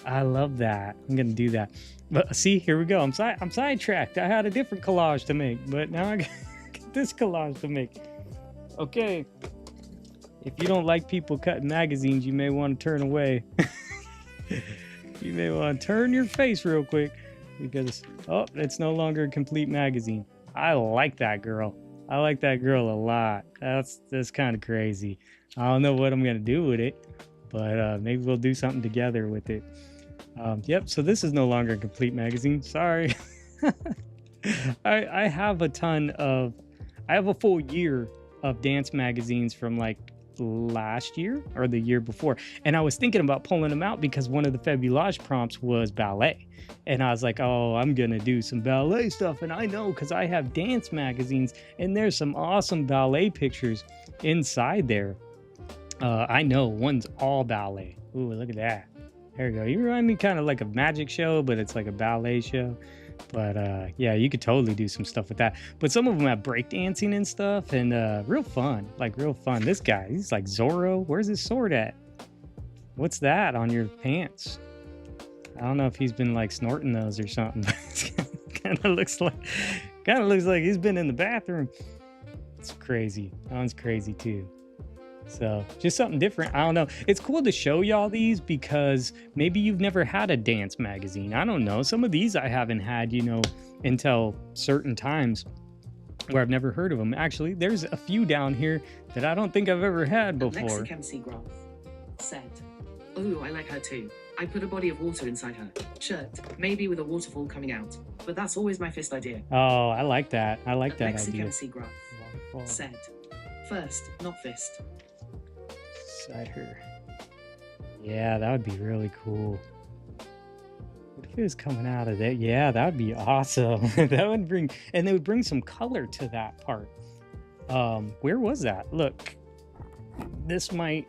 I love that. I'm going to do that. But see, here we go. I'm sidetracked. I had a different collage to make, but now I got this collage to make. Okay. If you don't like people cutting magazines, you may want to turn away. You may want to turn your face real quick, because, oh, it's no longer a complete magazine. I like that girl. I like that girl a lot. That's kind of crazy. I don't know what I'm going to do with it, but maybe we'll do something together with it. Yep, so this is no longer a complete magazine. Sorry. I have a full year of dance magazines from like last year or the year before, and I was thinking about pulling them out because one of the Fabulage prompts was ballet, and I was like, oh, I'm gonna do some ballet stuff. And I know, because I have dance magazines and there's some awesome ballet pictures inside there. I know one's all ballet. Ooh, look at that. There you go. You remind me kind of like a magic show, but it's like a ballet show. But yeah, you could totally do some stuff with that. But some of them have breakdancing and stuff, and real fun. Like, real fun. This guy, he's like Zorro. Where's his sword at? What's that on your pants? I don't know if he's been like snorting those or something. kind of looks like he's been in the bathroom. It's crazy. That one's crazy too. So just something different. I don't know. It's cool to show y'all these because maybe you've never had a dance magazine. I don't know. Some of these I haven't had, you know, until certain times where I've never heard of them. Actually, there's a few down here that I don't think I've ever had before. Lexi Graph said, oh, I like her too. I put a body of water inside her shirt, maybe with a waterfall coming out. But that's always my fist idea. Oh, I like that. I like that idea. Lexi Graph said, first, not fist. Beside her. Yeah, that would be really cool. What if it was coming out of that? Yeah, that would be awesome. That would bring, and they would bring some color to that part. Where was that? Look, this might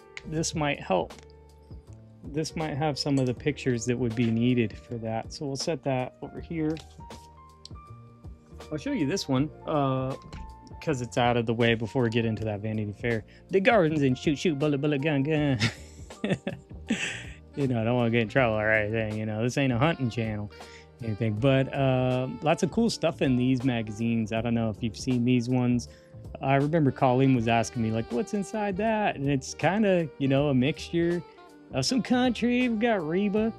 help. This might have some of the pictures that would be needed for that. So we'll set that over here. I'll show you this one. Because it's out of the way before we get into that Vanity Fair. The gardens and shoot, bullet, gun. You know, I don't want to get in trouble or anything. You know, this ain't a hunting channel, anything. But lots of cool stuff in these magazines. I don't know if you've seen these ones. I remember Colleen was asking me, like, what's inside that? And it's kind of, you know, a mixture Some country. We got Reba.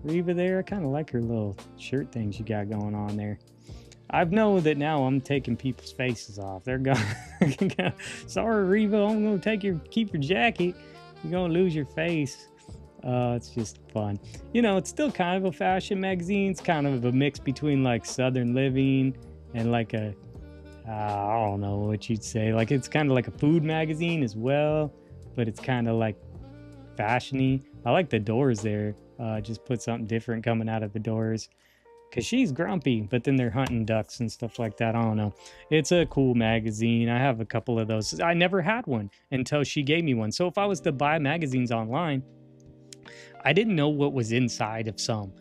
Reba there. I kind of like her little shirt thing she got going on there. I know that now I'm taking people's faces off. They're going, sorry, Reba, I'm going to keep your jacket. You're going to lose your face. It's just fun. You know, it's still kind of a fashion magazine. It's kind of a mix between like Southern Living and like a, I don't know what you'd say. Like it's kind of like a food magazine as well, but it's kind of like fashiony. I like the doors there. Just put something different coming out of the doors. Because she's grumpy, but then they're hunting ducks and stuff like that. I don't know. It's a cool magazine. I have a couple of those. I never had one until she gave me one. So if I was to buy magazines online, I didn't know what was inside of some.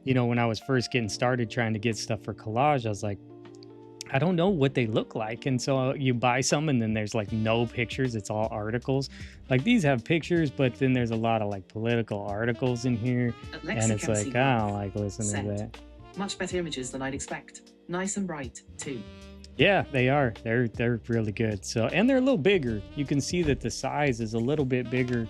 You know, when I was first getting started trying to get stuff for collage, I was like, I don't know what they look like. And so you buy some and then there's like no pictures. It's all articles. Like these have pictures, but then there's a lot of like political articles in here. And it's like, I don't like listening to that. Much better images than I'd expect. Nice and bright, too. Yeah, they are. They're really good. So, and they're a little bigger. You can see that the size is a little bit bigger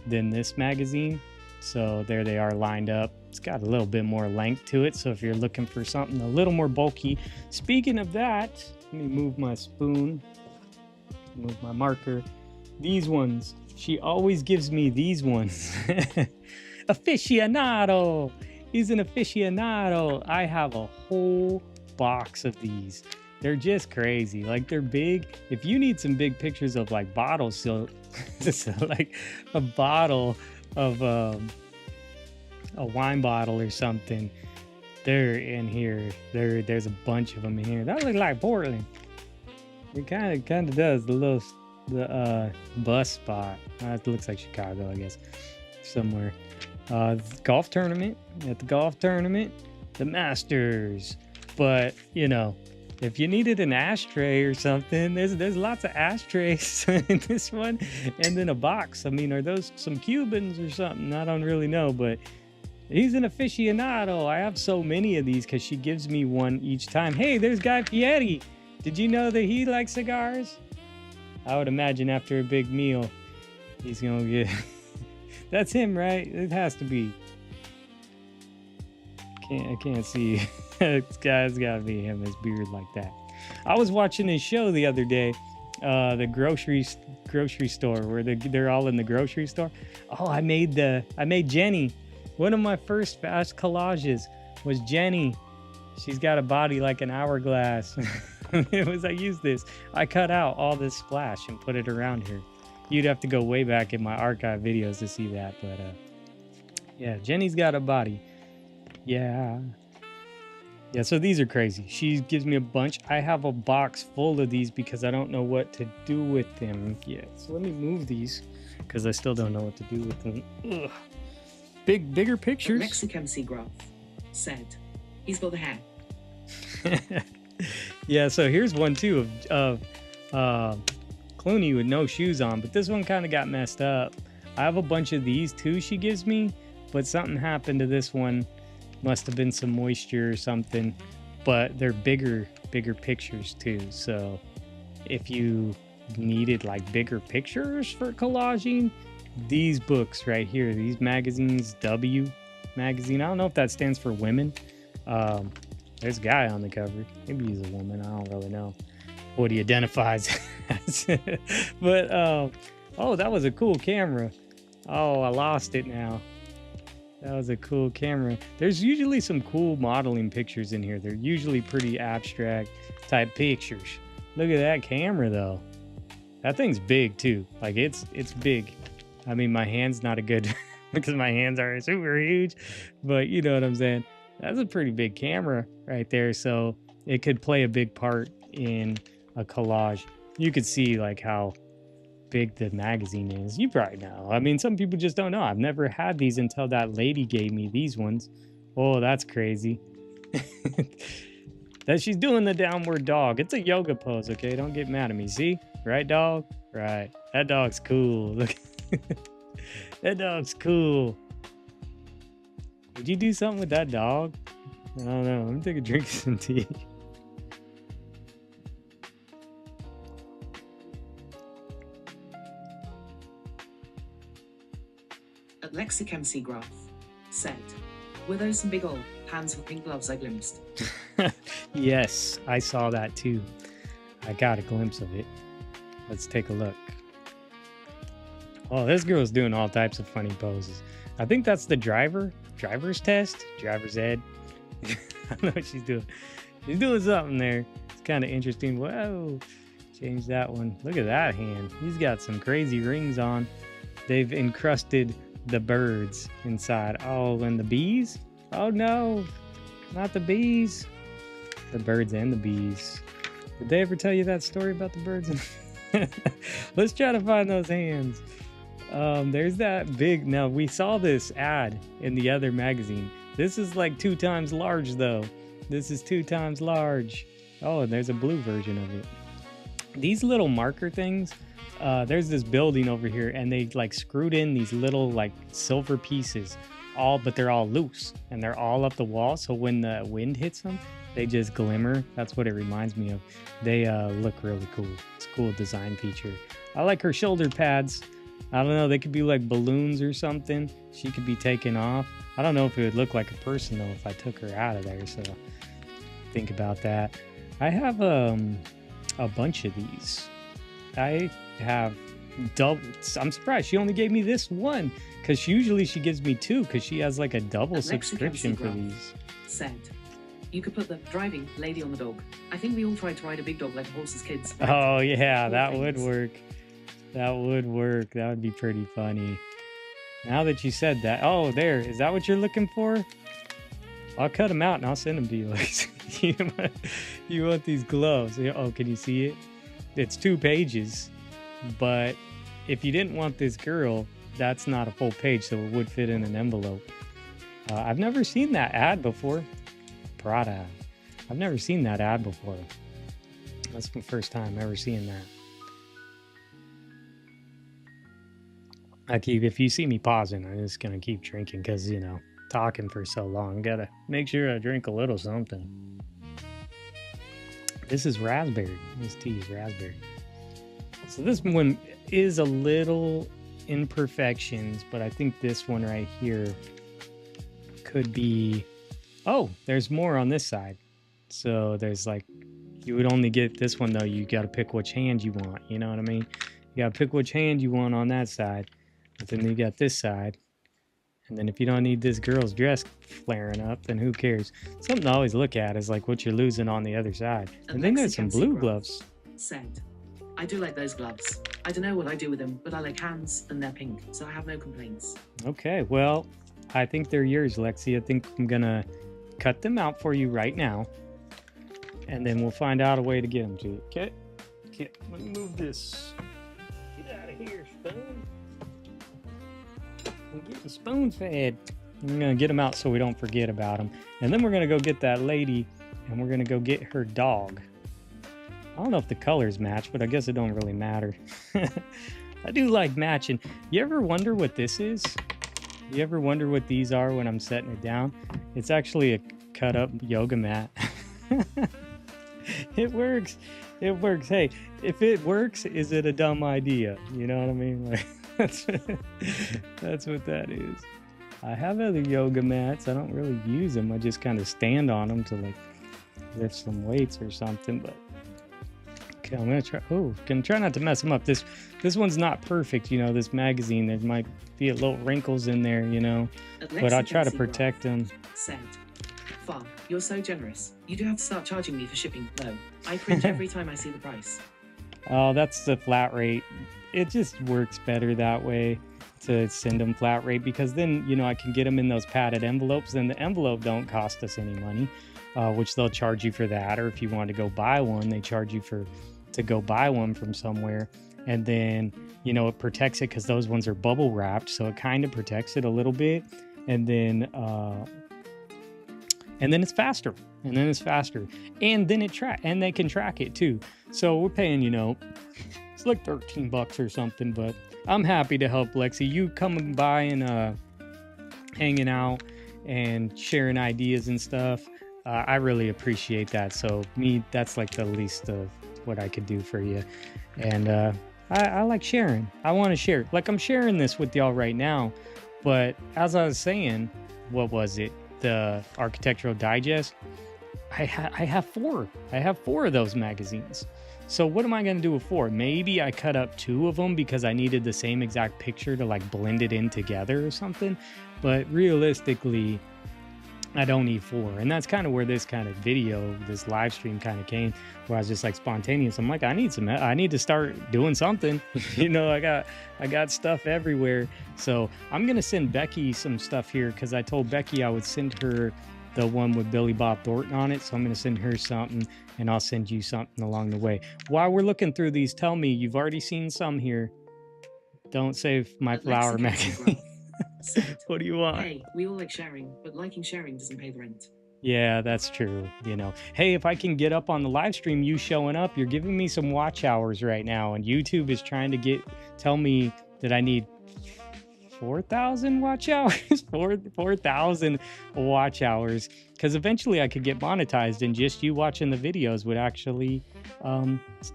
than this magazine. So there they are lined up. It's got a little bit more length to it. So if you're looking for something a little more bulky. Speaking of that, let me move my spoon, move my marker. These ones, she always gives me these ones. Aficionado. He's an aficionado. I have a whole box of these. They're just crazy. Like they're big. If you need some big pictures of like bottles, so like a bottle of a wine bottle or something, they're in here. There's a bunch of them in here. That looks like Portland. It kind of does. The bus spot. It looks like Chicago, I guess, somewhere. Golf tournament, at the golf tournament, the Masters. But you know, if you needed an ashtray or something, there's lots of ashtrays in this one, and then a box. I mean, are those some Cubans or something? I don't really know, but he's an aficionado. I have so many of these because she gives me one each time. Hey, there's Guy Fieri. Did you know that he likes cigars? I would imagine after a big meal, he's gonna get. That's him, right? It has to be. I can't see. This guy's gotta be him, his beard like that. I was watching his show the other day, the grocery store where they're all in the grocery store. Oh, I made Jenny. One of my first fast collages was Jenny. She's got a body like an hourglass. I used this. I cut out all this splash and put it around her. You'd have to go way back in my archive videos to see that, but yeah, Jenny's got a body. Yeah, so these are crazy. She gives me a bunch. I have a box full of these because I don't know what to do with them yet. So let me move these because I still don't know what to do with them. Ugh. Bigger pictures. Mexican Seagraph said, he's got the hair. Yeah, so here's one too of Clooney with no shoes on, but this one kind of got messed up. I have a bunch of these too she gives me, but something happened to this one. Must have been some moisture or something, but they're bigger pictures too. So if you needed like bigger pictures for collaging, these books right here, these magazines, W magazine, I don't know if that stands for women. There's a guy on the cover. Maybe he's a woman. I don't really know what he identifies as. But oh, that was a cool camera. Oh, I lost it now. That was a cool camera. There's usually some cool modeling pictures in here. They're usually pretty abstract type pictures. Look at that camera though. That thing's big too. Like it's big. I mean, my hand's not a good because my hands are super huge, but you know what I'm saying. That's a pretty big camera right there. So it could play a big part in a collage. You could see like how big the magazine is. You probably know. I mean, some people just don't know. I've never had these until that lady gave me these ones. Oh, that's crazy. That she's doing the downward dog. It's a yoga pose, okay? Don't get mad at me. See? Right, dog? Right. That dog's cool. Look. That dog's cool. Would you do something with that dog? I don't know. Let me take a drink of some tea. Lexic MC Graph said, were those some big old hands with pink gloves I glimpsed? Yes, I saw that too. I got a glimpse of it. Let's take a look. Oh, this girl's doing all types of funny poses. I think that's the driver's test, driver's ed. I don't know what she's doing. She's doing something there. It's kind of interesting. Whoa, change that one. Look at that hand. He's got some crazy rings on. They've encrusted the birds inside. Oh, and the bees? Oh no, not the bees. The birds and the bees. Did they ever tell you that story about the birds? Let's try to find those hands. There's that big. Now, we saw this ad in the other magazine. This is like 2 times large, though. This is 2 times large. Oh, and there's a blue version of it. These little marker things, there's this building over here, and they like screwed in these little like silver pieces, but they're all loose, and they're all up the wall. So when the wind hits them, they just glimmer. That's what it reminds me of. They look really cool. It's a cool design feature. I like her shoulder pads. I don't know, they could be like balloons or something. She could be taken off. I don't know if it would look like a person though if I took her out of there, so think about that. I have a bunch of these. I have double. I'm surprised she only gave me this one, because usually she gives me 2, because she has like a double subscription for these. Said, you could put the driving lady on the dog. I think we all tried to ride a big dog like a horse as kids. Right? Oh yeah, that would work. That would work. That would be pretty funny. Now that you said that. Oh, there. Is that what you're looking for? I'll cut them out and I'll send them to you. You want these gloves. Oh, can you see it? It's 2 pages. But if you didn't want this girl, that's not a full page, so it would fit in an envelope. I've never seen that ad before. Prada. I've never seen that ad before. That's my first time ever seeing that. If you see me pausing, I'm just gonna keep drinking because, you know, talking for so long. Gotta make sure I drink a little something. This is raspberry. This tea is raspberry. So this one is a little imperfections, but I think this one right here could be... Oh, there's more on this side. So there's like... You would only get this one, though. You gotta pick which hand you want. You know what I mean? You gotta pick which hand you want on that side. But then you got this side. And then if you don't need this girl's dress flaring up, then who cares? Something to always look at is like what you're losing on the other side. And then there's some blue gloves. Said, I do like those gloves. I don't know what I do with them, but I like hands and they're pink, so I have no complaints. Okay, well, I think they're yours, Lexi. I think I'm gonna cut them out for you right now. And then we'll find out a way to get them to you. Okay? Okay, let me move this. Get out of here, spoon. I'm getting spoon fed. I'm gonna get them out so we don't forget about them. And then we're gonna go get that lady and we're gonna go get her dog. I don't know if the colors match, but I guess it don't really matter. I do like matching. You ever wonder what this is? You ever wonder what these are when I'm setting it down? It's actually a cut up yoga mat. It works. It works. Hey, if it works, is it a dumb idea? You know what I mean? Like, that's what that is. I have other yoga mats. I don't really use them. I just kind of stand on them to like lift some weights or something. But okay, I'm gonna try. Oh, gonna try not to mess them up. This one's not perfect. You know, this magazine. There might be a little wrinkles in there. You know, but I'll try to protect them. Said, Far, you're so generous. You do have to start charging me for shipping. No, I cringe every time I see the price. Oh, that's the flat rate. It just works better that way to send them flat rate, because then, you know, I can get them in those padded envelopes. Then the envelope don't cost us any money, which they'll charge you for that. Or if you want to go buy one, they charge you to go buy one from somewhere. And then, you know, it protects it because those ones are bubble wrapped, so it kind of protects it a little bit. And then it's faster. And then they can track it too. So we're paying, you know, it's like $13 or something, but I'm happy to help Lexi. You coming by and hanging out and sharing ideas and stuff. I really appreciate that. So that's like the least of what I could do for you. And I like sharing. I want to share. Like, I'm sharing this with y'all right now, But as I was saying, what was it? The Architectural Digest. I have four. I have four of those magazines. So what am I going to do with four? Maybe I cut up two of them because I needed the same exact picture to like blend it in together or something. But realistically, I don't need four. And that's kind of where this kind of video, this live stream kind of came, where I was just like spontaneous. I'm like, I need to start doing something. You know, I got stuff everywhere. So I'm going to send Becky some stuff here because I told Becky I would send her the one with Billy Bob Thornton on it. So I'm going to send her something and I'll send you something along the way. While we're looking through these, tell me, you've already seen some here. Don't save my flower magazine. What do you want? Hey, we all like sharing, but liking sharing doesn't pay the rent. Yeah, that's true. You know, hey, if I can get up on the live stream, you showing up, you're giving me some watch hours right now. And YouTube is trying to tell me that I need 4,000 watch hours, 4,000 watch hours, because eventually I could get monetized and just you watching the videos would actually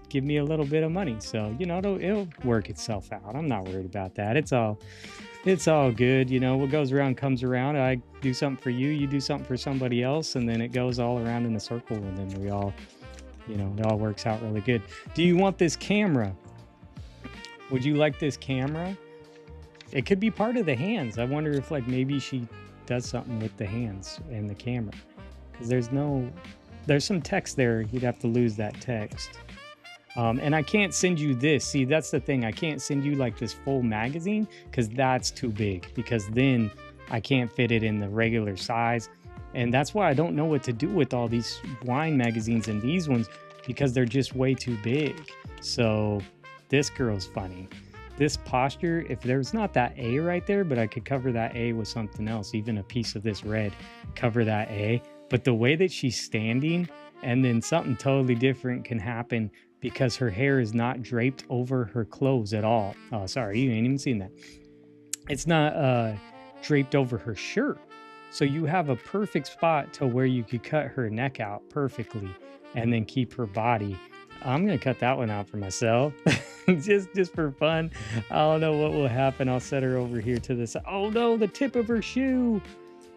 give me a little bit of money. So, you know, it'll work itself out. I'm not worried about that. It's all good. You know, what goes around comes around. I do something for you, you do something for somebody else, and then it goes all around in a circle, and then we all, you know, it all works out really good. Do you want this camera? Would you like this camera? It could be part of the hands. I wonder if like maybe she does something with the hands and the camera, because there's some text there. You'd have to lose that text. And I can't send you this. See, that's the thing. I can't send you like this full magazine because that's too big, because then I can't fit it in the regular size. And that's why I don't know what to do with all these wine magazines and these ones, because they're just way too big. So this girl's funny. This posture, if there's not that A right there, but I could cover that A with something else, even a piece of this red, cover that A. But the way that she's standing, and then something totally different can happen because her hair is not draped over her clothes at all. Oh, sorry, you ain't even seen that. It's not draped over her shirt. So you have a perfect spot to where you could cut her neck out perfectly and then keep her body. I'm going to cut that one out for myself. just for fun. I don't know what will happen. I'll set her over here to this. Oh no, the tip of her shoe.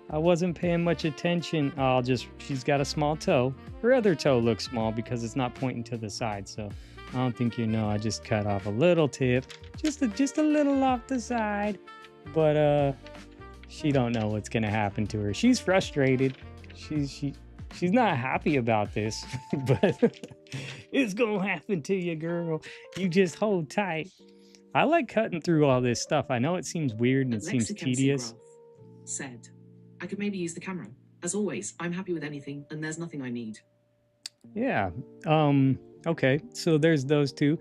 I wasn't paying much attention. She's got a small toe. Her other toe looks small because it's not pointing to the side. So I don't think you know. I just cut off a little tip, just a little off the side. But she don't know what's gonna happen to her. She's frustrated. She's not happy about this, but it's gonna happen to you, girl. You just hold tight. I like cutting through all this stuff. I know it seems weird and it seems tedious. Said, I could maybe use the camera. As always, I'm happy with anything, and there's nothing I need. Yeah. Okay. So there's those two.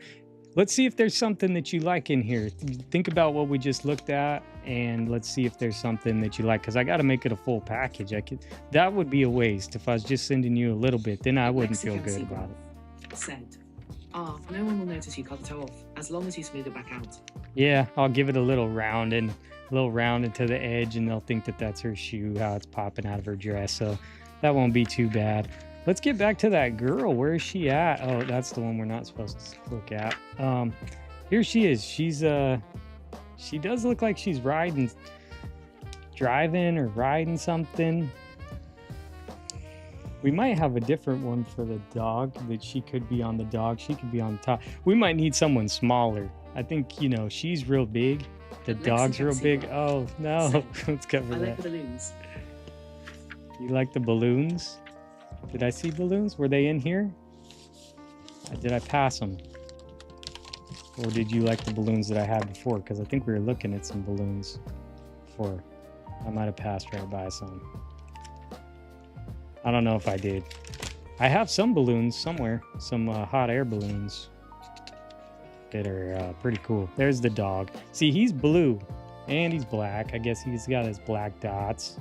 Let's see if there's something that you like in here. Think about what we just looked at, and let's see if there's something that you like, because I got to make it a full package. That would be a waste if I was just sending you a little bit. Then I wouldn't feel good about it. Said, no one will notice you cut the toe off as long as you smooth it back out. Yeah, I'll give it a little round into the edge, and they'll think that that's her shoe, how it's popping out of her dress. So that won't be too bad. Let's get back to that girl. Where is she at? Oh, that's the one we're not supposed to look at. Here she is. She does look like she's driving or riding something. We might have a different one for the dog, that she could be on the dog. She could be on the top. We might need someone smaller. I think, she's real big. The dog's real big. Oh, no. Let's cover that. I like the balloons. You like the balloons? Did I see balloons? Were they in here? Did I pass them? Or did you like the balloons that I had before? Because I think we were looking at some balloons before. I might have passed right by some. I don't know if I did. I have some balloons somewhere. Some hot air balloons that are pretty cool. There's the dog. See, he's blue and he's black. I guess he's got his black dots.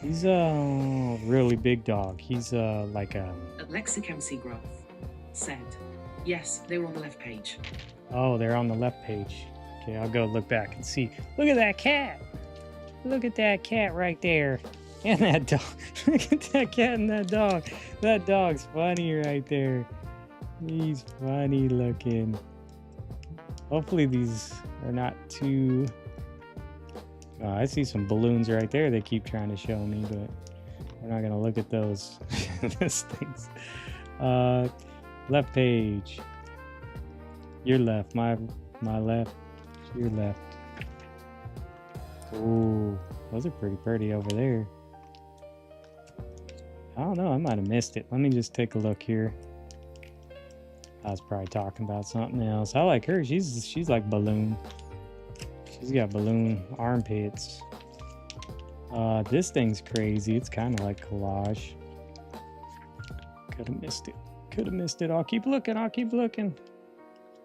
He's a really big dog. He's like a... Lexicon Seagraph said, yes, they were on the left page. Oh, they're on the left page. Okay, I'll go look back and see. Look at that cat. Look at that cat right there. And that dog. Look at that cat and that dog. That dog's funny right there. He's funny looking. Hopefully these are not too... I see some balloons right there they keep trying to show me, but we're not gonna look at those. Those things. Left page. Your left. My left. Your left. Ooh, those are pretty over there. I don't know. I might have missed it. Let me just take a look here. I was probably talking about something else. I like her. She's like balloon. She's got balloon armpits. This thing's crazy. It's kind of like collage. Could have missed it. Could have missed it. I'll keep looking. I'll keep looking.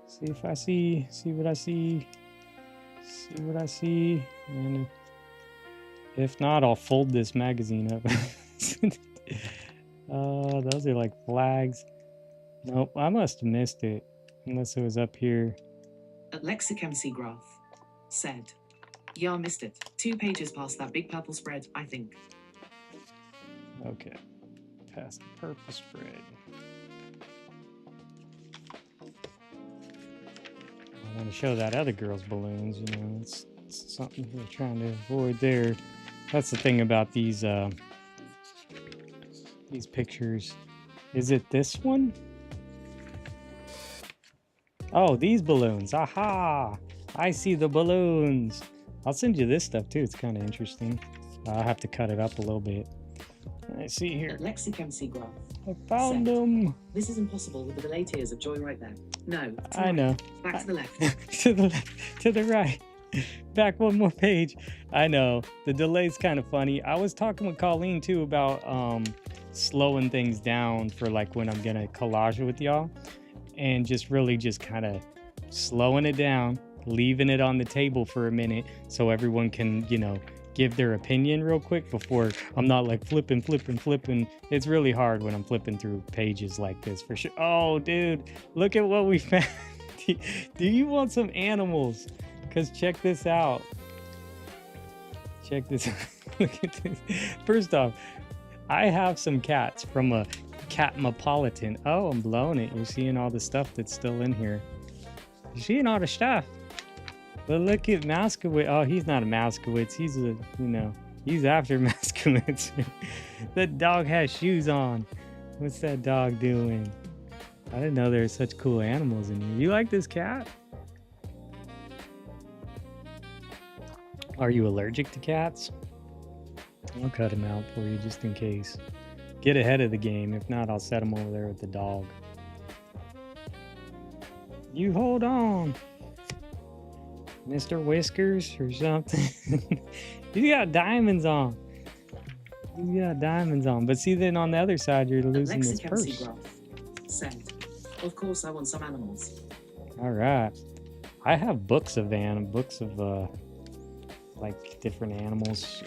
See if I see. See what I see. See what I see. And if not, I'll fold this magazine up. Those are like flags. Nope, I must have missed it. Unless it was up here. At Lexicemc graph. Said. Yeah, I missed it. 2 pages past that big purple spread, I think. Okay. Past the purple spread. I want to show that other girl's balloons, you know. It's something we're trying to avoid there. That's the thing about these pictures. Is it this one? Oh, these balloons. Aha! I see the balloons. I'll send you this stuff too. It's kind of interesting. I'll have to cut it up a little bit. I see here. At Lexicemc graph. I found them. This is impossible with the delay tears of joy right there. No. I know. Back to the left. To the left. To the right. Back one more page. I know. The delay's kind of funny. I was talking with Colleen too about slowing things down for like when I'm gonna collage it with y'all, and just really just kind of slowing it down, leaving it on the table for a minute so everyone can, you know, give their opinion real quick before I'm not like flipping. It's really hard when I'm flipping through pages like this for sure. Oh, dude, look at what we found. Do you want some animals? Because check this out. Check this out. Look at this. First off, I have some cats from a Catmopolitan. Oh, I'm blowing it. You're seeing all the stuff that's still in here. You're seeing all the stuff. But look at Moskowitz. Oh, he's not a Moskowitz. He's a, you know, he's after Moskowitz. That dog has shoes on. What's that dog doing? I didn't know there were such cool animals in here. You like this cat? Are you allergic to cats? I'll cut him out for you just in case. Get ahead of the game. If not, I'll set him over there with the dog. You hold on, Mr. Whiskers or something. He's got diamonds on. He's got diamonds on. But see, then on the other side, you're losing this purse. Graph. Said. Of course, I want some animals. All right. I have books of like different animals.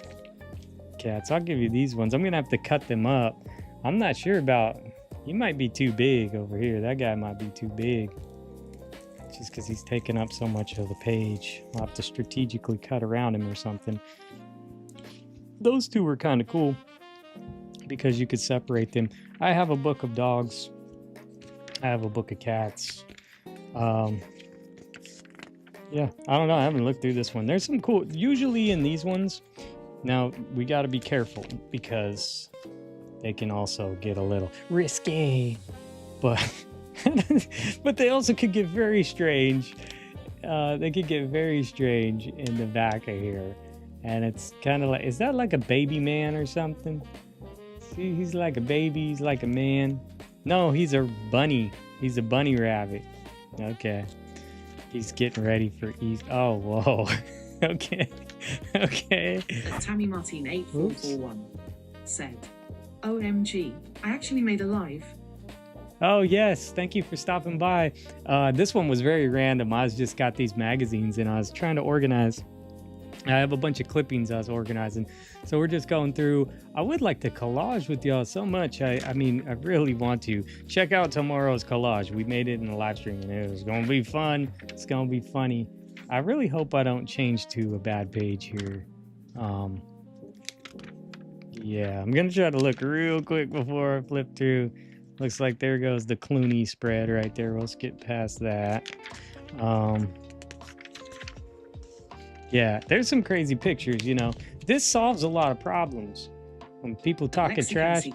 Cats. I'll give you these ones. I'm gonna have to cut them up. I'm not sure about. He might be too big over here. That guy might be too big. Just because he's taking up so much of the page. I'll have to strategically cut around him or something. Those two were kind of cool because you could separate them. I have a book of dogs. I have a book of cats. Yeah, I don't know. I haven't looked through this one. There's some cool. Usually in these ones, now we got to be careful because they can also get a little risky. But but they also could get very strange. They could get very strange in the back of here. And it's kind of like, is that like a baby man or something? See, he's like a baby. He's like a man. No, he's a bunny. He's a bunny rabbit. Okay. He's getting ready for East. Oh, whoa. Okay. Okay. Tammy Martin 8441 said, OMG, I actually made a live. Oh, yes. Thank you for stopping by. This one was very random. I just got these magazines and I was trying to organize. I have a bunch of clippings I was organizing. So we're just going through. I would like to collage with y'all so much. I mean, I really want to. Check out tomorrow's collage. We made it in the live stream and it was going to be fun. It's going to be funny. I really hope I don't change to a bad page here. Yeah, I'm going to try to look real quick before I flip through. Looks like there goes the Clooney spread right there. We'll skip past that. Yeah, there's some crazy pictures, you know. This solves a lot of problems. When people talking Lexi trash,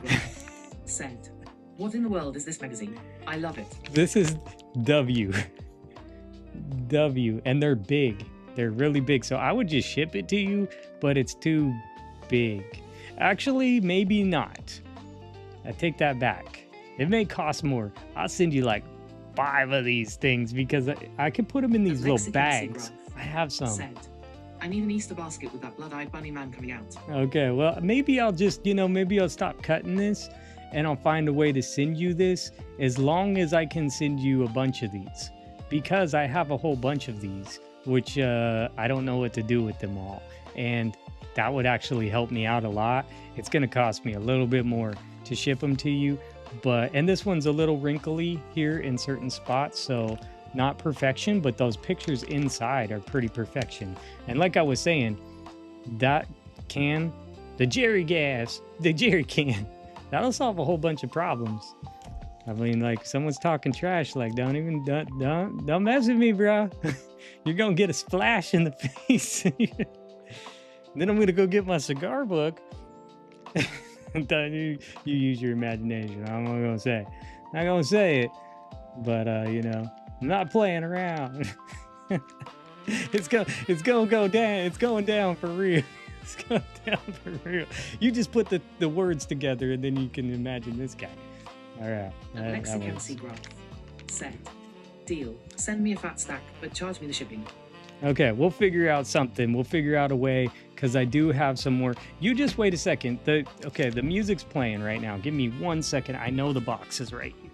said, "What in the world is this magazine? I love it." this is W. W, and they're big. They're really big. So I would just ship it to you, but it's too big. Actually, maybe not. I take that back. It may cost more. I'll send you like 5 of these things because I can put them in these little bags. I have some. Said, "I need an Easter basket with that blood-eyed bunny man coming out." Okay, well, maybe I'll just, maybe I'll stop cutting this and I'll find a way to send you this as long as I can send you a bunch of these. Because I have a whole bunch of these, which I don't know what to do with them all. And that would actually help me out a lot. It's going to cost me a little bit more to ship them to you. And this one's a little wrinkly here in certain spots, so not perfection, but those pictures inside are pretty perfection. And like I was saying, that can, the Jerry can, that'll solve a whole bunch of problems. I mean, like, someone's talking trash, like, don't mess with me, bro. You're gonna get a splash in the face. Then I'm gonna go get my cigar book. You use your imagination. I'm not gonna say it, but I'm not playing around. It's gonna go down. It's going down for real. It's going down for real. You just put the words together, and then you can imagine this guy. All right. Mexican Seagraph said, "Deal. Send me a fat stack, but charge me the shipping." Okay, we'll figure out something. We'll figure out a way, because I do have some more. You just wait a second. The music's playing right now. Give me 1 second. I know the box is right here.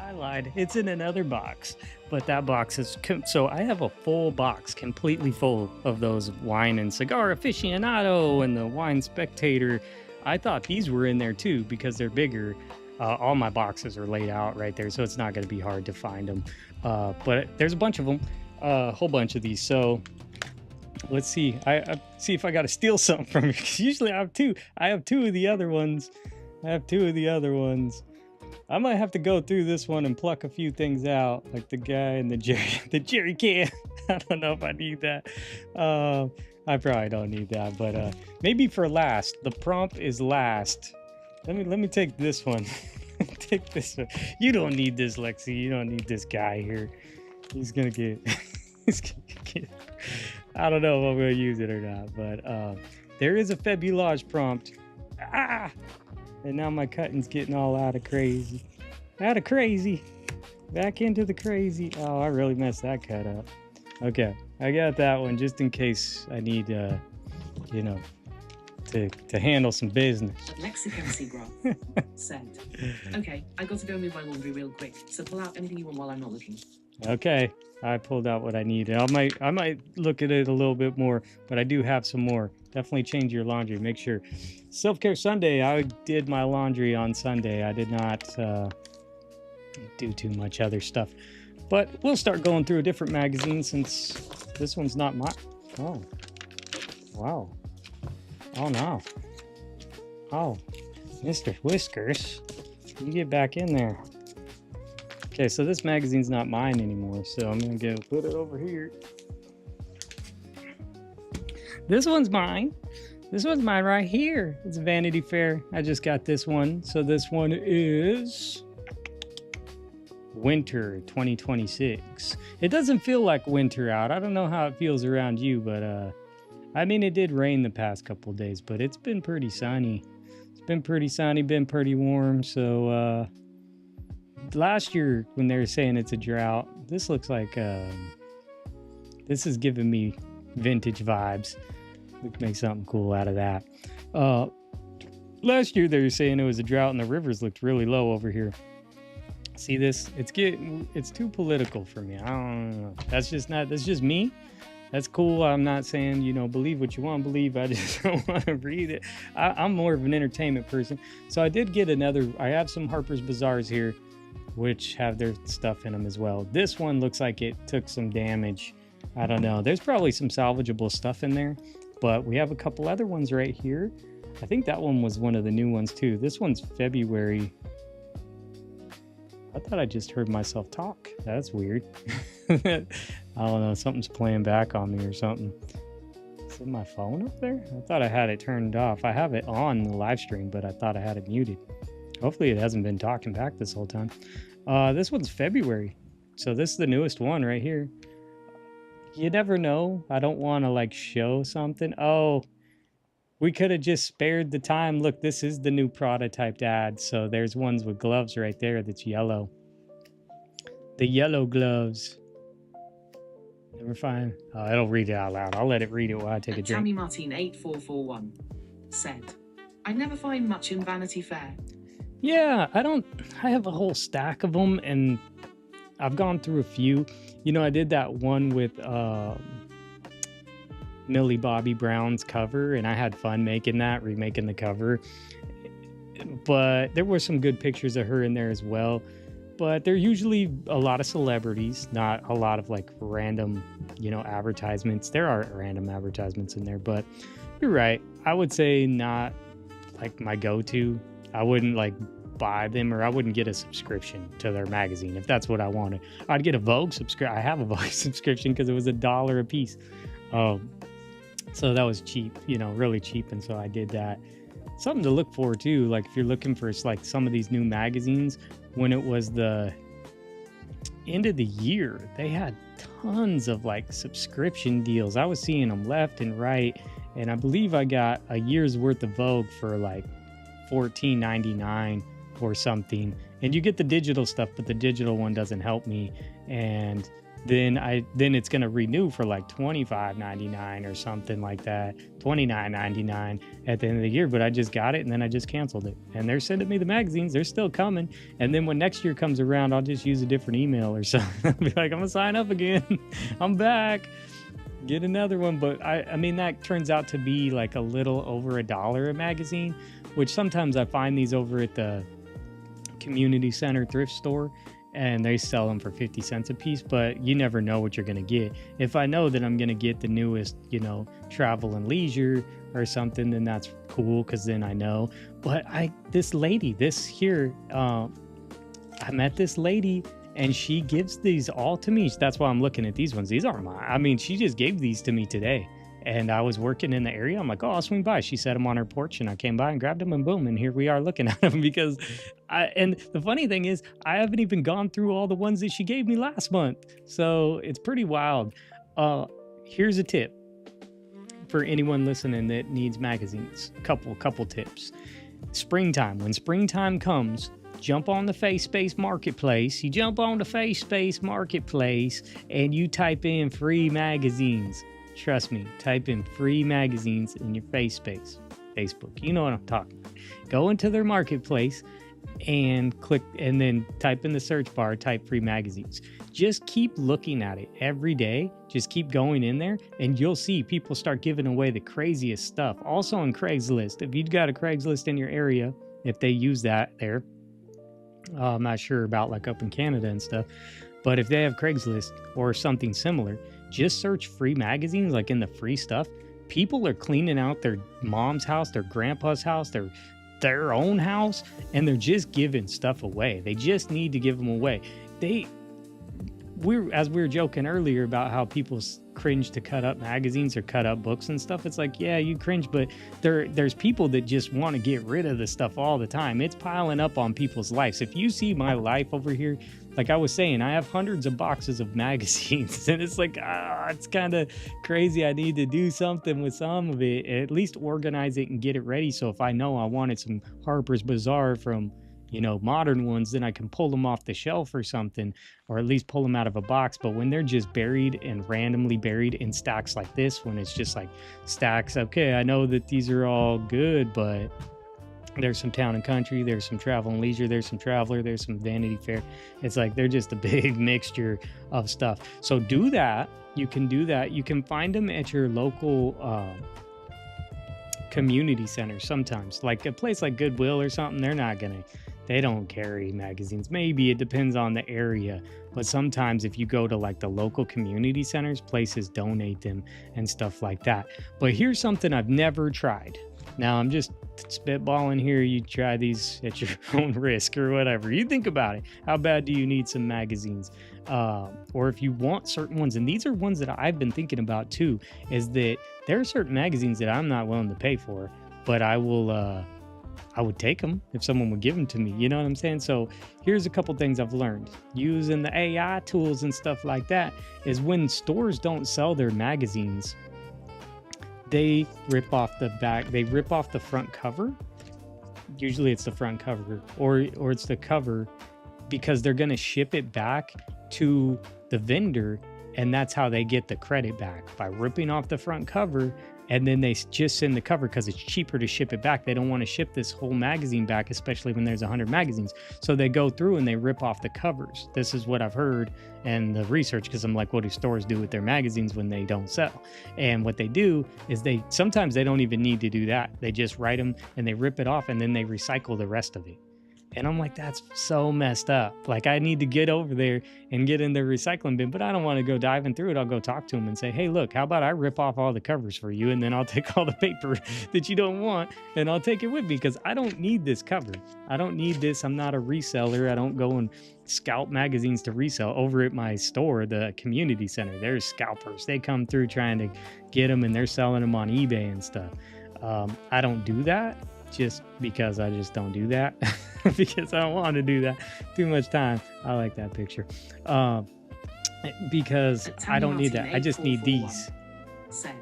I lied. It's in another box, but that box is so I have a full box, completely full of those Wine and Cigar Aficionado and the Wine Spectator. I thought these were in there too because they're bigger. All my boxes are laid out right there, so it's not going to be hard to find them. But there's a bunch of them, a whole bunch of these. So let's see. I see if I got to steal something from you. Because usually I have two. I have two of the other ones. I might have to go through this one and pluck a few things out, like the guy in the Jerry can. I don't know if I need that. I probably don't need that, but maybe for last. The prompt is last. Let me take this one. Take this one. You don't need this, Lexi. You don't need this guy here. He's gonna get. I don't know if I'm gonna use it or not, but there is a Fabulage prompt. And now my cutting's getting all out of crazy. Back into the crazy. Oh, I really messed that cut up. Okay, I got that one just in case I need, to handle some business. Mexican Seagraph said, "Okay, I got to go move my laundry real quick, so pull out anything you want while I'm not looking." Okay, I pulled out what I needed. I might look at it a little bit more, but I do have some more. Definitely change your laundry. Make sure. Self-Care Sunday, I did my laundry on Sunday. I did not do too much other stuff. But we'll start going through a different magazine since this one's not my... Oh. Wow. Oh, no. Oh, Mr. Whiskers. You get back in there. Okay, so this magazine's not mine anymore, so I'm going to put it over here. This one's mine. This one's mine right here. It's Vanity Fair. I just got this one. So this one is Winter 2026. It doesn't feel like winter out. I don't know how it feels around you, but I mean, it did rain the past couple of days, but it's been pretty sunny. It's been pretty sunny, been pretty warm. So last year when they were saying it's a drought, this looks like this is giving me vintage vibes. We can make something cool out of that. Last year they were saying it was a drought and the rivers looked really low over here. See this? It's too political for me. I don't know. That's just me. That's cool. I'm not saying, believe what you want to believe. I just don't want to read it. I'm more of an entertainment person. So I did get I have some Harper's Bazaars here, which have their stuff in them as well. This one looks like it took some damage. I don't know. There's probably some salvageable stuff in there, but we have a couple other ones right here. I think that one was one of the new ones too. This one's February. I thought I just heard myself talk. That's weird. I don't know. Something's playing back on me or something. Is it my phone up there? I thought I had it turned off. I have it on the live stream, but I thought I had it muted. Hopefully it hasn't been talking back this whole time. This one's February. So this is the newest one right here. You never know. I don't want to like show something. Oh, we could have just spared the time. Look, this is the new prototyped ad. So there's ones with gloves right there that's yellow. The yellow gloves. Never find. Oh, it'll read it out loud. I'll let it read it while I take a drink. Tammy Martin 8441 said, I never find much in Vanity Fair. Yeah, I have a whole stack of them, and I've gone through a few. I did that one with Millie Bobby Brown's cover, and I had fun remaking the cover. But there were some good pictures of her in there as well. But they're usually a lot of celebrities, not a lot of like random, advertisements. There are random advertisements in there, but you're right. I would say not like my go-to. I wouldn't like buy them, or I wouldn't get a subscription to their magazine if that's what I wanted. I'd get a Vogue subscription. I have a Vogue subscription because it was $1 a piece. So that was cheap, really cheap. And so I did that. Something to look for too. Like if you're looking for like some of these new magazines, when it was the end of the year, they had tons of like subscription deals. I was seeing them left and right. And I believe I got a year's worth of Vogue for like $14.99 or something. And you get the digital stuff, but the digital one doesn't help me. And then it's going to renew for like $25.99 or something like that, $29.99 at the end of the year. But I just got it, and then I just canceled it. And they're sending me the magazines. They're still coming. And then when next year comes around, I'll just use a different email or something. I'll be like, I'm going to sign up again. I'm back. Get another one. But I mean, that turns out to be like a little over $1 a magazine, which sometimes I find these over at the community center thrift store, and they sell them for 50 cents a piece, but you never know what you're going to get. If I know that I'm going to get the newest, travel and leisure or something, then that's cool, because then I know. But I met this lady, and she gives these all to me. That's why I'm looking at these ones. These aren't mine. I mean, she just gave these to me today. And I was working in the area. I'm like, oh, I'll swing by. She set them on her porch, and I came by and grabbed them, and boom, and here we are looking at them. Because and the funny thing is, I haven't even gone through all the ones that she gave me last month. So it's pretty wild. Here's a tip for anyone listening that needs magazines. Couple tips. Springtime. When springtime comes, jump on the FaceSpace Marketplace. You jump on the FaceSpace Marketplace, and you type in free magazines. Trust me, type in free magazines in your FaceSpace, Facebook. You know what I'm talking about. Go into their marketplace and click, and then type in the search bar, type free magazines. Just keep looking at it every day. Just keep going in there, and you'll see people start giving away the craziest stuff. Also on Craigslist, if you've got a Craigslist in your area, if they use that there, I'm not sure about like up in Canada and stuff, but if they have Craigslist or something similar, just search free magazines, like in the free stuff. People are cleaning out their mom's house, their grandpa's house, their own house, and they're just giving stuff away. They just need to give them away. As we were joking earlier about how people cringe to cut up magazines or cut up books and stuff. It's like, yeah, you cringe, but there's people that just want to get rid of this stuff all the time. It's piling up on people's lives. If you see my life over here, like I was saying, I have hundreds of boxes of magazines, and it's like, it's kind of crazy. I need to do something with some of it, at least organize it and get it ready. So if I know I wanted some Harper's Bazaar from, modern ones, then I can pull them off the shelf or something, or at least pull them out of a box. But when they're just buried and randomly buried in stacks like this, when it's just like stacks, okay, I know that these are all good, but There's some Town and Country, there's some Travel and Leisure, there's some Traveler, there's some Vanity Fair. It's like they're just a big mixture of stuff. So do that. You can do that. You can find them at your local community center sometimes. Like a place like Goodwill or something, they don't carry magazines. Maybe it depends on the area, but sometimes if you go to like the local community centers, places donate them and stuff like that. But here's something I've never tried. Now I'm just spitballing here. You try these at your own risk or whatever. You think about it. How bad do you need some magazines? Or if you want certain ones, and these are ones that I've been thinking about too, is that there are certain magazines that I'm not willing to pay for, but I would take them if someone would give them to me. You know what I'm saying? So here's a couple things I've learned using the AI tools and stuff like that is when stores don't sell their magazines, they rip off the back, they rip off the front cover. Usually it's the front cover or it's the cover because they're going to ship it back to the vendor. And that's how they get the credit back, by ripping off the front cover. And then they just send the cover because it's cheaper to ship it back. They don't want to ship this whole magazine back, especially when there's 100 magazines. So they go through and they rip off the covers. This is what I've heard and the research, because I'm like, what do stores do with their magazines when they don't sell? And what they do is sometimes they don't even need to do that. They just write them and they rip it off and then they recycle the rest of it. And I'm like, that's so messed up. Like, I need to get over there and get in the recycling bin, but I don't want to go diving through it. I'll go talk to them and say, hey, look, how about I rip off all the covers for you, and then I'll take all the paper that you don't want and I'll take it with me, because I don't need this cover. I don't need this. I'm not a reseller. I don't go and scout magazines to resell. Over at my store, the community center, there's scalpers. They come through trying to get them and they're selling them on eBay and stuff. I don't do that. Just because I just don't do that because I don't want to do that. Too much time. I like that picture. Because I don't need that. I just need these. Said,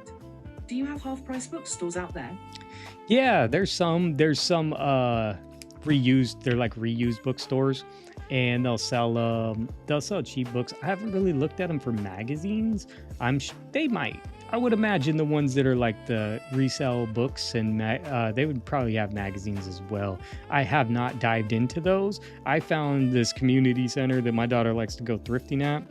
do you have half-price bookstores out there? Yeah, there's some reused. They're like reused bookstores, and they'll sell cheap books. I haven't really looked at them for magazines. They might. I would imagine the ones that are like the resell books and they would probably have magazines as well. I have not dived into those. I found this community center that my daughter likes to go thrifting at,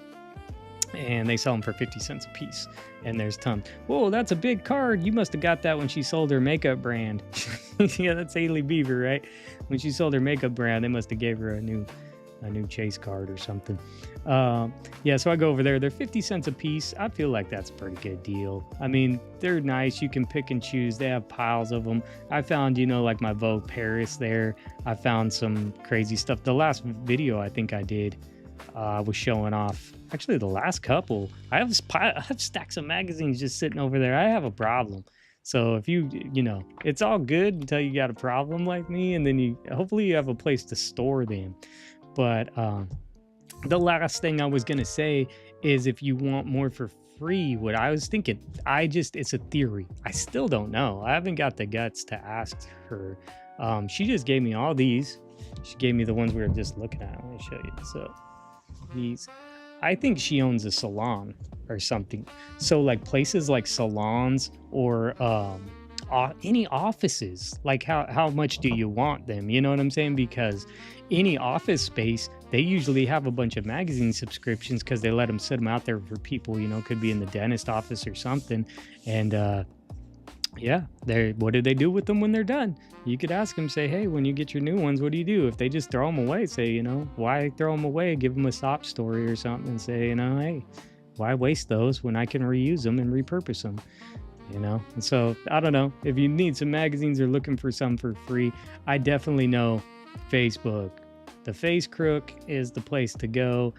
and they sell them for 50 cents a piece. And there's tons. Whoa, that's a big card. You must have got that when she sold her makeup brand. Yeah, that's Hailey Beaver, right? When she sold her makeup brand, they must have gave her a new Chase card or something. Yeah, so I go over there. They're 50 cents a piece. I feel like that's a pretty good deal. I mean, they're nice. You can pick and choose. They have piles of them. I found, like my Vogue Paris there. I found some crazy stuff. The last video I think I did was showing off. Actually, the last couple. I have stacks of magazines just sitting over there. I have a problem. So if it's all good until you got a problem like me, and then hopefully you have a place to store them. But the last thing I was going to say is, if you want more for free, what I was thinking, it's a theory. I still don't know. I haven't got the guts to ask her. She just gave me all these. She gave me the ones we were just looking at. Let me show you this up. These. I think she owns a salon or something. So like places like salons or any offices, like how much do you want them? You know what I'm saying? Because any office space, they usually have a bunch of magazine subscriptions because they let them sit them out there for people, could be in the dentist office or something. And what do they do with them when they're done? You could ask them, say, hey, when you get your new ones, what do you do? If they just throw them away, say, why throw them away? Give them a sob story or something and say, hey, why waste those when I can reuse them and repurpose them? And so I don't know if you need some magazines or looking for some for free. I definitely know Facebook. The Face Crook is the place to go.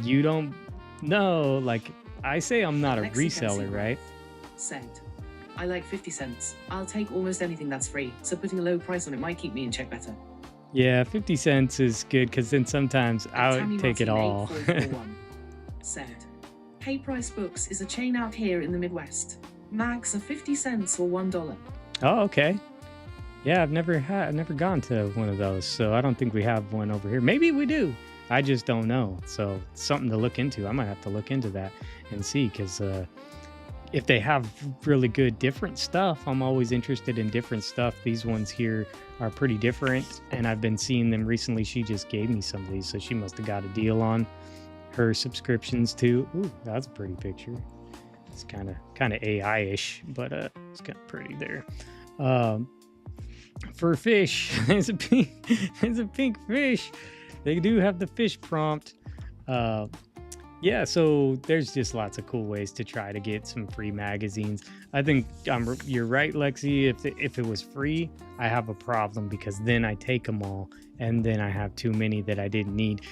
You don't know, like I say, I'm not a reseller, right? Said, I like 50 cents. I'll take almost anything that's free. So putting a low price on it might keep me in check better. Yeah, 50 cents is good because then sometimes I would take it all. Said, Hey Price Books is a chain out here in the Midwest. Mags are 50 cents or $1. Oh, okay. Yeah, I've never gone to one of those, so I don't think we have one over here. Maybe we do. I just don't know. So something to look into. I might have to look into that and see, because if they have really good different stuff, I'm always interested in different stuff. These ones here are pretty different, and I've been seeing them recently. She just gave me some of these, so she must have got a deal on her subscriptions too. Ooh, that's a pretty picture. It's kind of AI-ish, but it's kind of pretty there. For fish, there's a pink fish. They do have the fish prompt. Yeah, so there's just lots of cool ways to try to get some free magazines. I think you're right, Lexi. If it was free, I have a problem because then I take them all and then I have too many that I didn't need.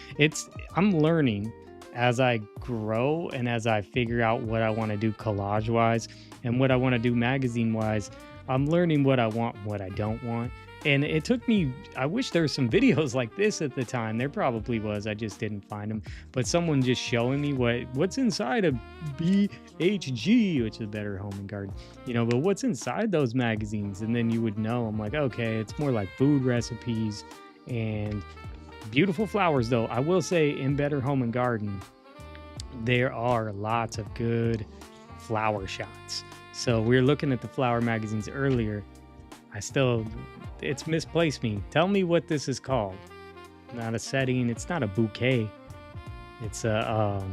I'm learning as I grow and as I figure out what I want to do collage wise and what I want to do magazine wise. I'm learning what I want and what I don't want. And it took me, I wish there were some videos like this at the time. There probably was, I just didn't find them. But someone just showing me what's inside of BHG, which is Better Home and Garden, but what's inside those magazines? And then you would know. I'm like, okay, it's more like food recipes and beautiful flowers. Though I will say in Better Home and Garden, there are lots of good flower shots. So we were looking at the flower magazines earlier. It's misplaced me. Tell me what this is called. Not a setting. It's not a bouquet. It's a,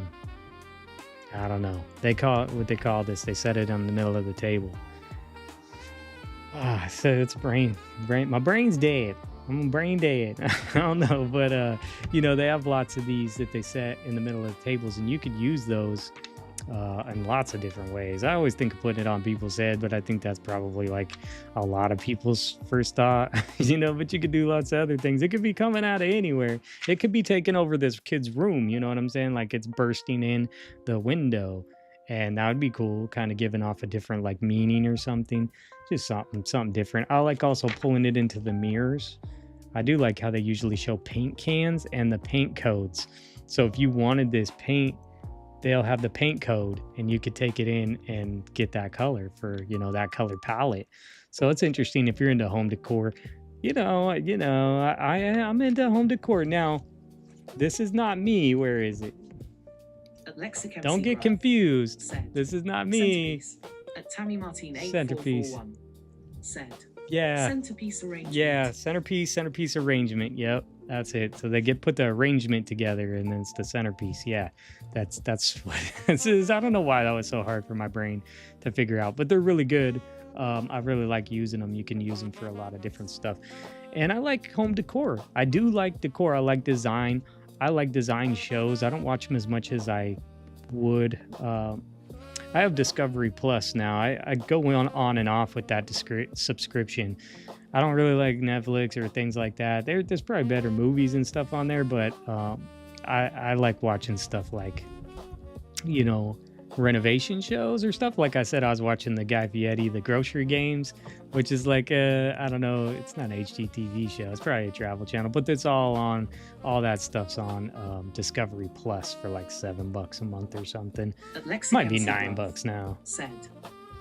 I don't know. They call it what they call this. They set it on the middle of the table. So it's brain. My brain's dead. I'm brain dead. I don't know. But, they have lots of these that they set in the middle of the tables, and you could use those in lots of different ways. I always think of putting it on people's head, but I think that's probably like a lot of people's first thought, but you could do lots of other things. It could be coming out of anywhere. It could be taking over this kid's room. You know what I'm saying? Like it's bursting in the window, and that would be cool, kind of giving off a different like meaning or something. Just something different. I like also pulling it into the mirrors. I do like how they usually show paint cans and the paint codes. So if you wanted this paint, they'll have the paint code and you could take it in and get that color for, that color palette. So it's interesting if you're into home decor. I'm into home decor. Now, this is not me. Where is it? Don't get confused. Said. This is not me. At Tammy Martin 8441. Said. Yeah. Centerpiece arrangement. Yeah, centerpiece arrangement. Yep, that's it. So they put the arrangement together, and then it's the centerpiece. Yeah, that's what this is. I don't know why that was so hard for my brain to figure out, but they're really good. I really like using them. You can use them for a lot of different stuff, and I like home decor. I do like decor. I like design. I like design shows. I don't watch them as much as I would. I have Discovery Plus now. I go on and off with that subscription. I don't really like Netflix or things like that. There's probably better movies and stuff on there, but I like watching stuff like, renovation shows or stuff. Like I said, I was watching the Guy Fieri, The Grocery Games, which is like I don't know, it's not an HGTV show. It's probably a travel channel, but it's all that stuff's on Discovery Plus for like $7 a month or something. Might be $9 now. Said,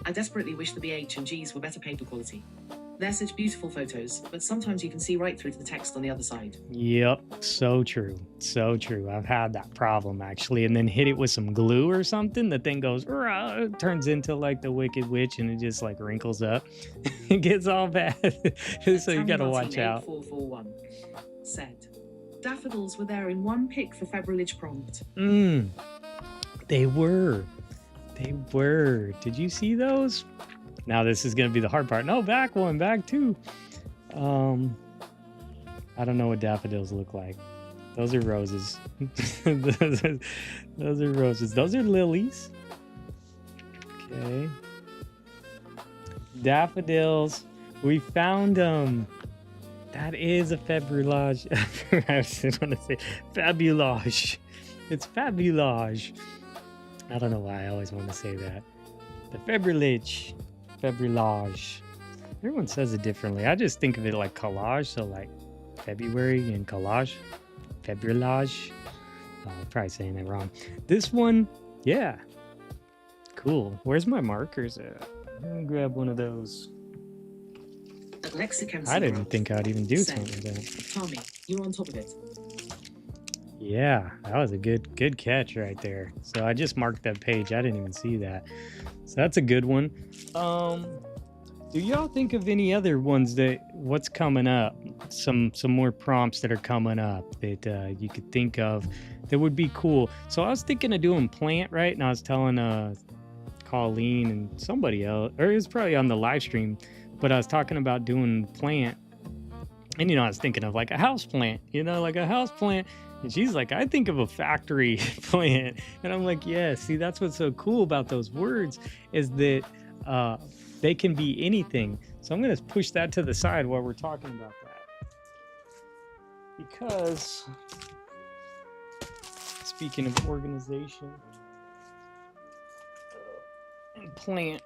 I desperately wish the BH&Gs were better paper quality. They're such beautiful photos, but sometimes you can see right through to the text on the other side. Yep, so true. So true. I've had that problem actually, and then hit it with some glue or something. The thing goes, turns into like the Wicked Witch, and it just like wrinkles up. It gets all bad. So you gotta watch out. 8441 said, daffodils were there in one pic for February prompt. They were. Did you see those? Now this is going to be the hard part. No, back two. I don't know what daffodils look like. Those are roses. those are roses. Those are lilies. Okay. Daffodils. We found them. That is a fabulage. I was going to say fabulage. It's fabulage. I don't know why I always want to say that. The fabulage. February. Everyone says it differently. I just think of it like collage, so like February and collage. February. I'm probably saying it wrong. This one, yeah. Cool. Where's my markers at? I'm gonna grab one of those. I didn't think I'd even do something like that. Tommy, you're on top of it. Yeah, that was a good catch right there. So I just marked that page. I didn't even see that. So that's a good one. Do y'all think of any other ones what's coming up? Some more prompts that are coming up that you could think of that would be cool. So I was thinking of doing plant, right? And I was telling Colleen and somebody else, or it was probably on the live stream, but I was talking about doing plant. And, I was thinking of like a house plant, like a house plant. And she's like, I think of a factory plant. And I'm like, yeah, see, that's what's so cool about those words is that they can be anything. So I'm going to push that to the side while we're talking about that. Because, speaking of organization and plant,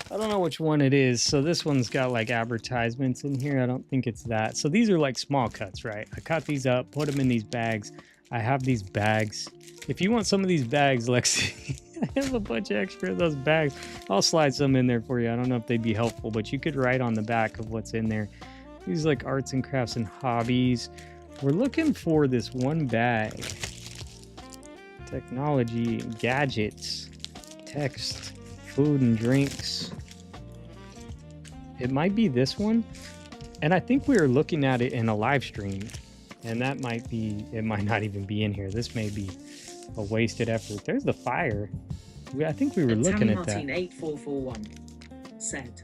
I don't know which one it is. So this one's got like advertisements in here. I don't think it's that. So these are like small cuts, right? I cut these up, put them in these bags. I have these bags. If you want some of these bags, Lexi, I have a bunch of extra of those bags. I'll slide some in there for you. I don't know if they'd be helpful, but you could write on the back of what's in there. These like arts and crafts and hobbies. We're looking for this one bag. Technology, gadgets, text, food and drinks. It might be this one. And I think we were looking at it in a live stream. And that might be, it might not even be in here. This may be a wasted effort. There's the fire. I think we were looking at that. 8441 said,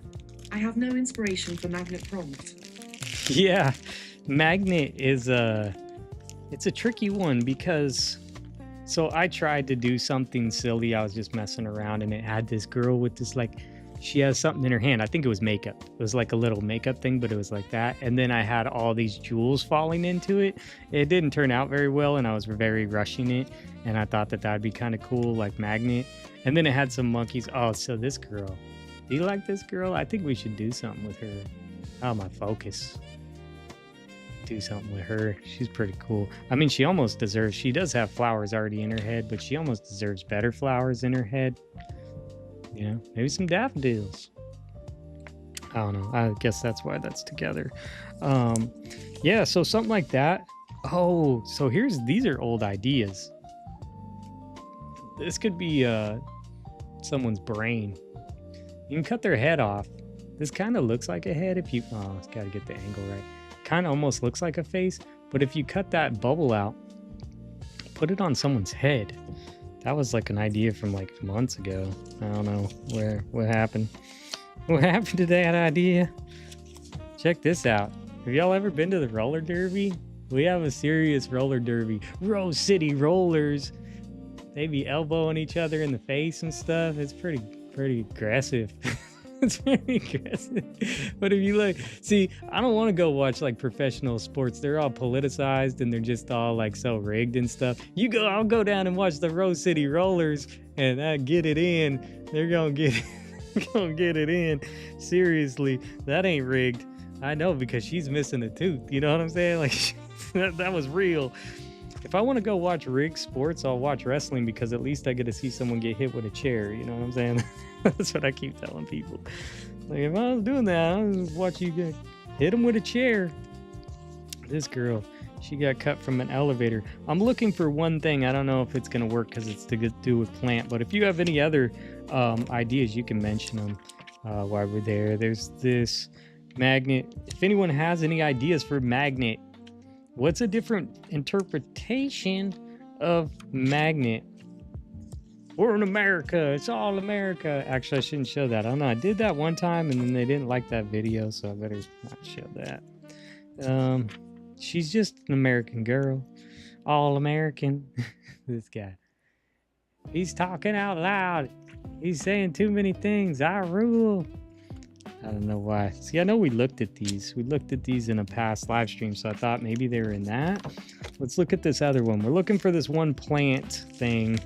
I have no inspiration for magnet prompt. Yeah, magnet is it's a tricky one because, so I tried to do something silly. I was just messing around and it had this girl with this like, she has something in her hand. I think it was makeup. It was like a little makeup thing, but it was like that. And then I had all these jewels falling into it. It didn't turn out very well and I was very rushing it. And I thought that that'd be kind of cool, like magnet. And then it had some monkeys. Oh, so this girl. Do you like this girl? I think we should do something with her. Oh, my focus. Do something with her. She's pretty cool. I mean, she almost deserves, she does have flowers already in her head, but she almost deserves better flowers in her head. You know, maybe some daffodils. I don't know. I guess that's why that's together. Yeah, so something like that. Oh, so these are old ideas. This could be someone's brain. You can cut their head off. This kind of looks like a head if you, it's got to get the angle right. Kind of almost looks like a face, but if you cut that bubble out, put it on someone's head. That was like an idea from like months ago. I don't know what happened. What happened to that idea? Check this out. Have y'all ever been to the roller derby? We have a serious roller derby. Rose City Rollers. They be elbowing each other in the face and stuff. It's pretty aggressive. It's very aggressive. But if you look, see, I don't want to go watch like professional sports. They're all politicized and they're just all like so rigged and stuff. I'll go down and watch the Rose City Rollers and I get it in. They're gonna get it in. Seriously, that ain't rigged. I know because she's missing a tooth. You know what I'm saying? Like that was real. If I want to go watch rigged sports, I'll watch wrestling because at least I get to see someone get hit with a chair. You know what I'm saying? That's what I keep telling people. Like, if I was doing that, I would watch you get hit him with a chair. This girl, she got cut from an elevator. I'm looking for one thing. I don't know if it's going to work because it's to do with plant. But if you have any other ideas, you can mention them while we're there. There's this magnet. If anyone has any ideas for magnet, what's a different interpretation of magnet? We're in America. It's all America. Actually, I shouldn't show that. I don't know. I did that one time and then they didn't like that video, so I better not show that. She's just an American girl. All American. This guy. He's talking out loud. He's saying too many things. I rule. I don't know why. See, I know we looked at these. We looked at these in a past live stream, so I thought maybe they were in that. Let's look at this other one. We're looking for this one plant thing.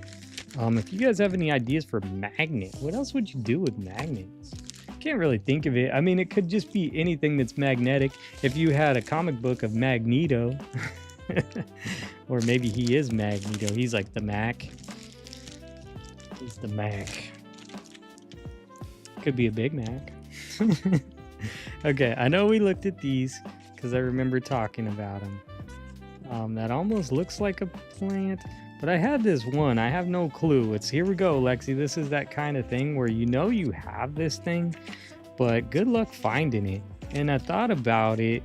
If you guys have any ideas for magnet, what else would you do with magnets? Can't really think of it. I mean, it could just be anything that's magnetic. If you had a comic book of Magneto, or maybe he is Magneto. He's like the Mac. He's the Mac. Could be a Big Mac. Okay, I know we looked at these because I remember talking about them. That almost looks like a plant. But I had this one. I have no clue. It's here we go, Lexi. This is that kind of thing where you know you have this thing, but good luck finding it. And I thought about it,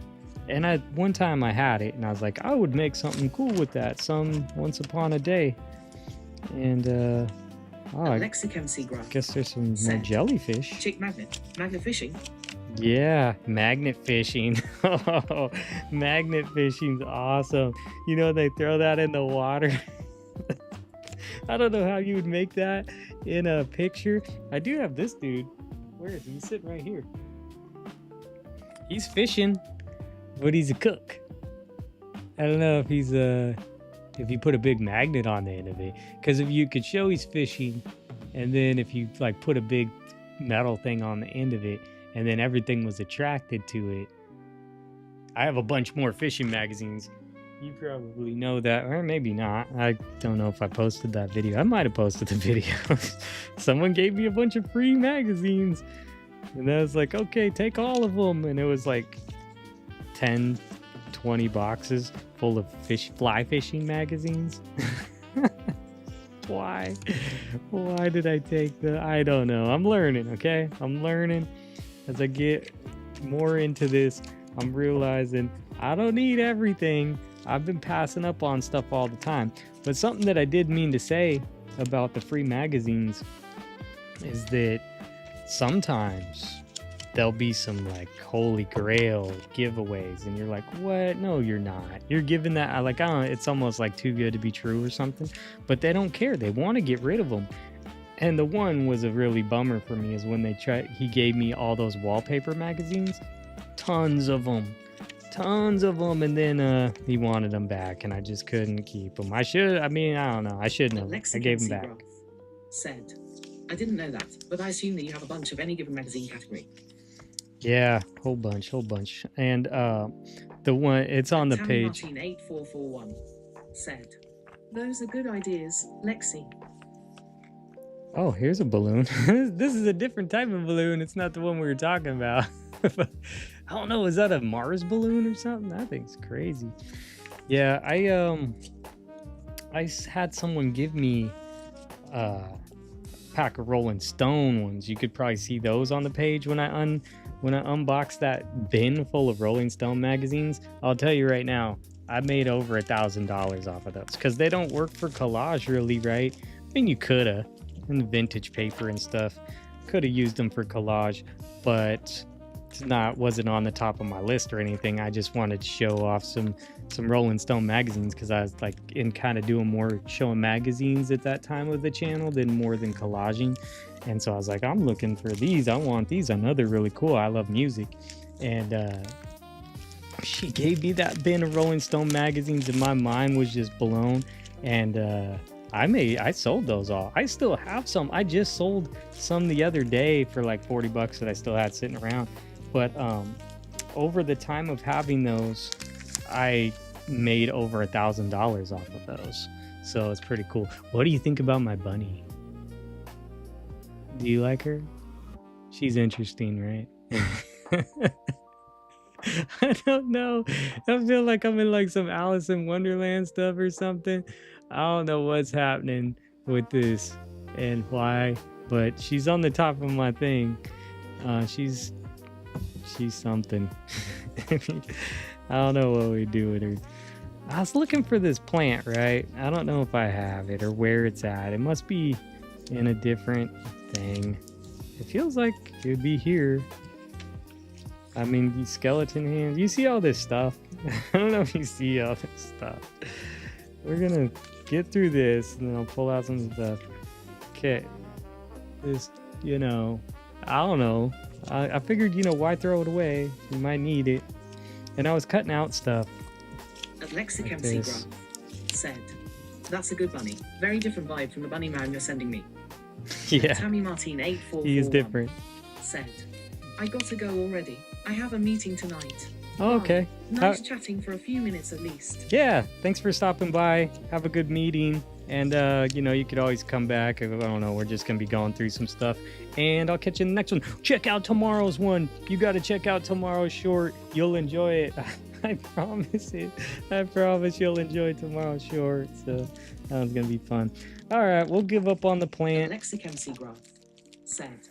and one time I had it, and I was like, I would make something cool with that once upon a day. And I Lexicon Seagraph guess there's some more said, jellyfish. Chick magnet. Magnet fishing. Yeah, magnet fishing. Oh, magnet fishing's awesome. You know, they throw that in the water. I don't know how you would make that in a picture. I do have this dude. Where is he? He's sitting right here. He's fishing, but he's a cook. I don't know if he's if you put a big magnet on the end of it, because if you could show he's fishing, and then if you like put a big metal thing on the end of it, and then everything was attracted to it. I have a bunch more fishing magazines. You probably know that, or maybe not. I don't know if I posted that video. I might have posted the video. Someone gave me a bunch of free magazines, and I was like, okay, take all of them. And it was like 10, 20 boxes full of fly fishing magazines. Why did I take I don't know. I'm learning, okay? I'm learning. As I get more into this, I'm realizing I don't need everything. I've been passing up on stuff all the time. But something that I did mean to say about the free magazines is that sometimes there'll be some like holy grail giveaways, and you're like, what? No, you're not. You're giving that, like, I don't know, it's almost like too good to be true or something. But they don't care. They want to get rid of them. And the one was a really bummer for me is when he gave me all those wallpaper magazines, tons of them, and then he wanted them back, and I just couldn't keep them. I don't know, I shouldn't have. I gave them back. Said, I didn't know that, but I assume that you have a bunch of any given magazine category. Yeah, whole bunch. And the one, it's on the page. Martin 8441 said, those are good ideas, Lexi. Oh, here's a balloon. This is a different type of balloon. It's not the one we were talking about. I don't know. Is that a Mars balloon or something? That thing's crazy. Yeah, I had someone give me a pack of Rolling Stone ones. You could probably see those on the page when I unboxed that bin full of Rolling Stone magazines. I'll tell you right now, I made over $1,000 off of those because they don't work for collage really, right? I mean, you coulda. And vintage paper and stuff, could have used them for collage, but wasn't on the top of my list or anything. I just wanted to show off some Rolling Stone magazines because I was like in kind of doing more showing magazines at that time of the channel than collaging. And so I was like, I'm looking for these. I want these. I know they're really cool. I love music. And she gave me that bin of Rolling Stone magazines, and my mind was just blown. And I sold those all. I still have some. I just sold some the other day for like $40 that I still had sitting around. But over the time of having those, I made over $1,000 off of those. So it's pretty cool. What do you think about my bunny? Do you like her? She's interesting, right? I don't know. I feel like I'm in like some Alice in Wonderland stuff or something. I don't know what's happening with this and why, but she's on the top of my thing. She's something. I don't know what we do with her. I was looking for this plant, right? I don't know if I have it or where it's at. It must be in a different thing. It feels like it would be here. I mean, these skeleton hands. You see all this stuff? I don't know if you see all this stuff. We're gonna get through this and then I'll pull out some stuff. Okay. Just, I don't know. I figured, why throw it away? You might need it. And I was cutting out stuff. Lexicon Seagraph said, that's a good bunny. Very different vibe from the bunny man you're sending me. Yeah. Tammy Martin 8441 he is different. Said, I got to go already. I have a meeting tonight. Oh, okay. Nice chatting for a few minutes at least. Yeah, thanks for stopping by. Have a good meeting. And, you know, you could always come back. I don't know. We're just going to be going through some stuff. And I'll catch you in the next one. Check out tomorrow's one. You got to check out tomorrow's short. You'll enjoy it. I promise it. I promise you'll enjoy tomorrow's short. So that one's going to be fun. All right. We'll give up on the plant. Lexic MC Graph said,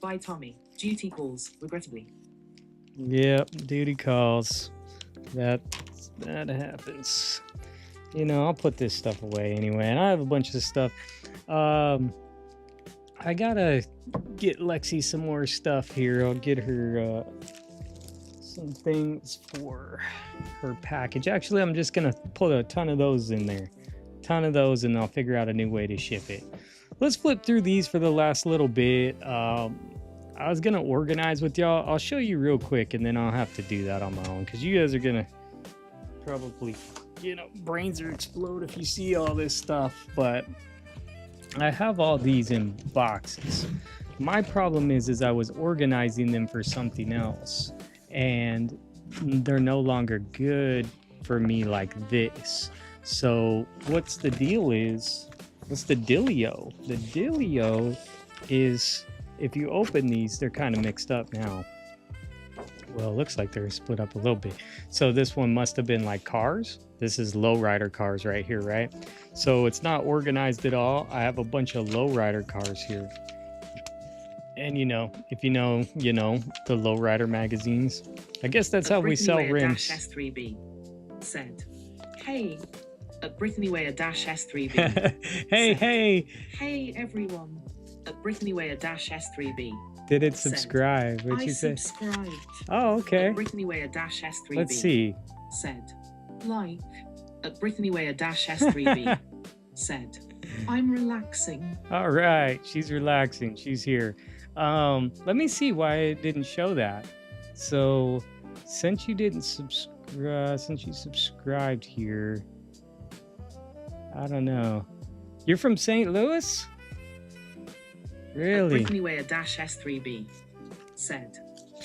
"Bye, Tommy. Duty calls, regrettably." Yep. Duty calls. That happens. You know, I'll put this stuff away anyway, and I have a bunch of stuff. I gotta get Lexi some more stuff here. I'll get her some things for her package. Actually, I'm just gonna put a ton of those in there. And I'll figure out a new way to ship it. Let's flip through these for the last little bit. I was gonna organize with y'all. I'll show you real quick, and then I'll have to do that on my own, because you guys are gonna probably, you know, brains are explode if you see all this stuff. But I have all these in boxes. My problem is I was organizing them for something else, and they're no longer good for me like this. So what's the deal is, what's the dealio? The dealio is, if you open these, they're kind of mixed up now. Well, it looks like they're split up a little bit. So this one must have been like cars. This is lowrider cars right here, right? So it's not organized at all. I have a bunch of lowrider cars here. And you know, if you know, you know, the lowrider magazines. I guess that's how we sell rims. S3B said, "Hey, at Brittany Way S3B." Hey everyone, at Brittany Way S3B. Did it subscribe? What'd you say? Subscribed. Oh, okay. At Brittany Way S3B. Let's see. Said, like, at Brittany Way S3B. Said, "I'm relaxing." All right, she's relaxing. She's here. Let me see why it didn't show that. So, since you didn't subscribe, since you subscribed here, I don't know. You're from St. Louis? Really? Brittany Way S3B said,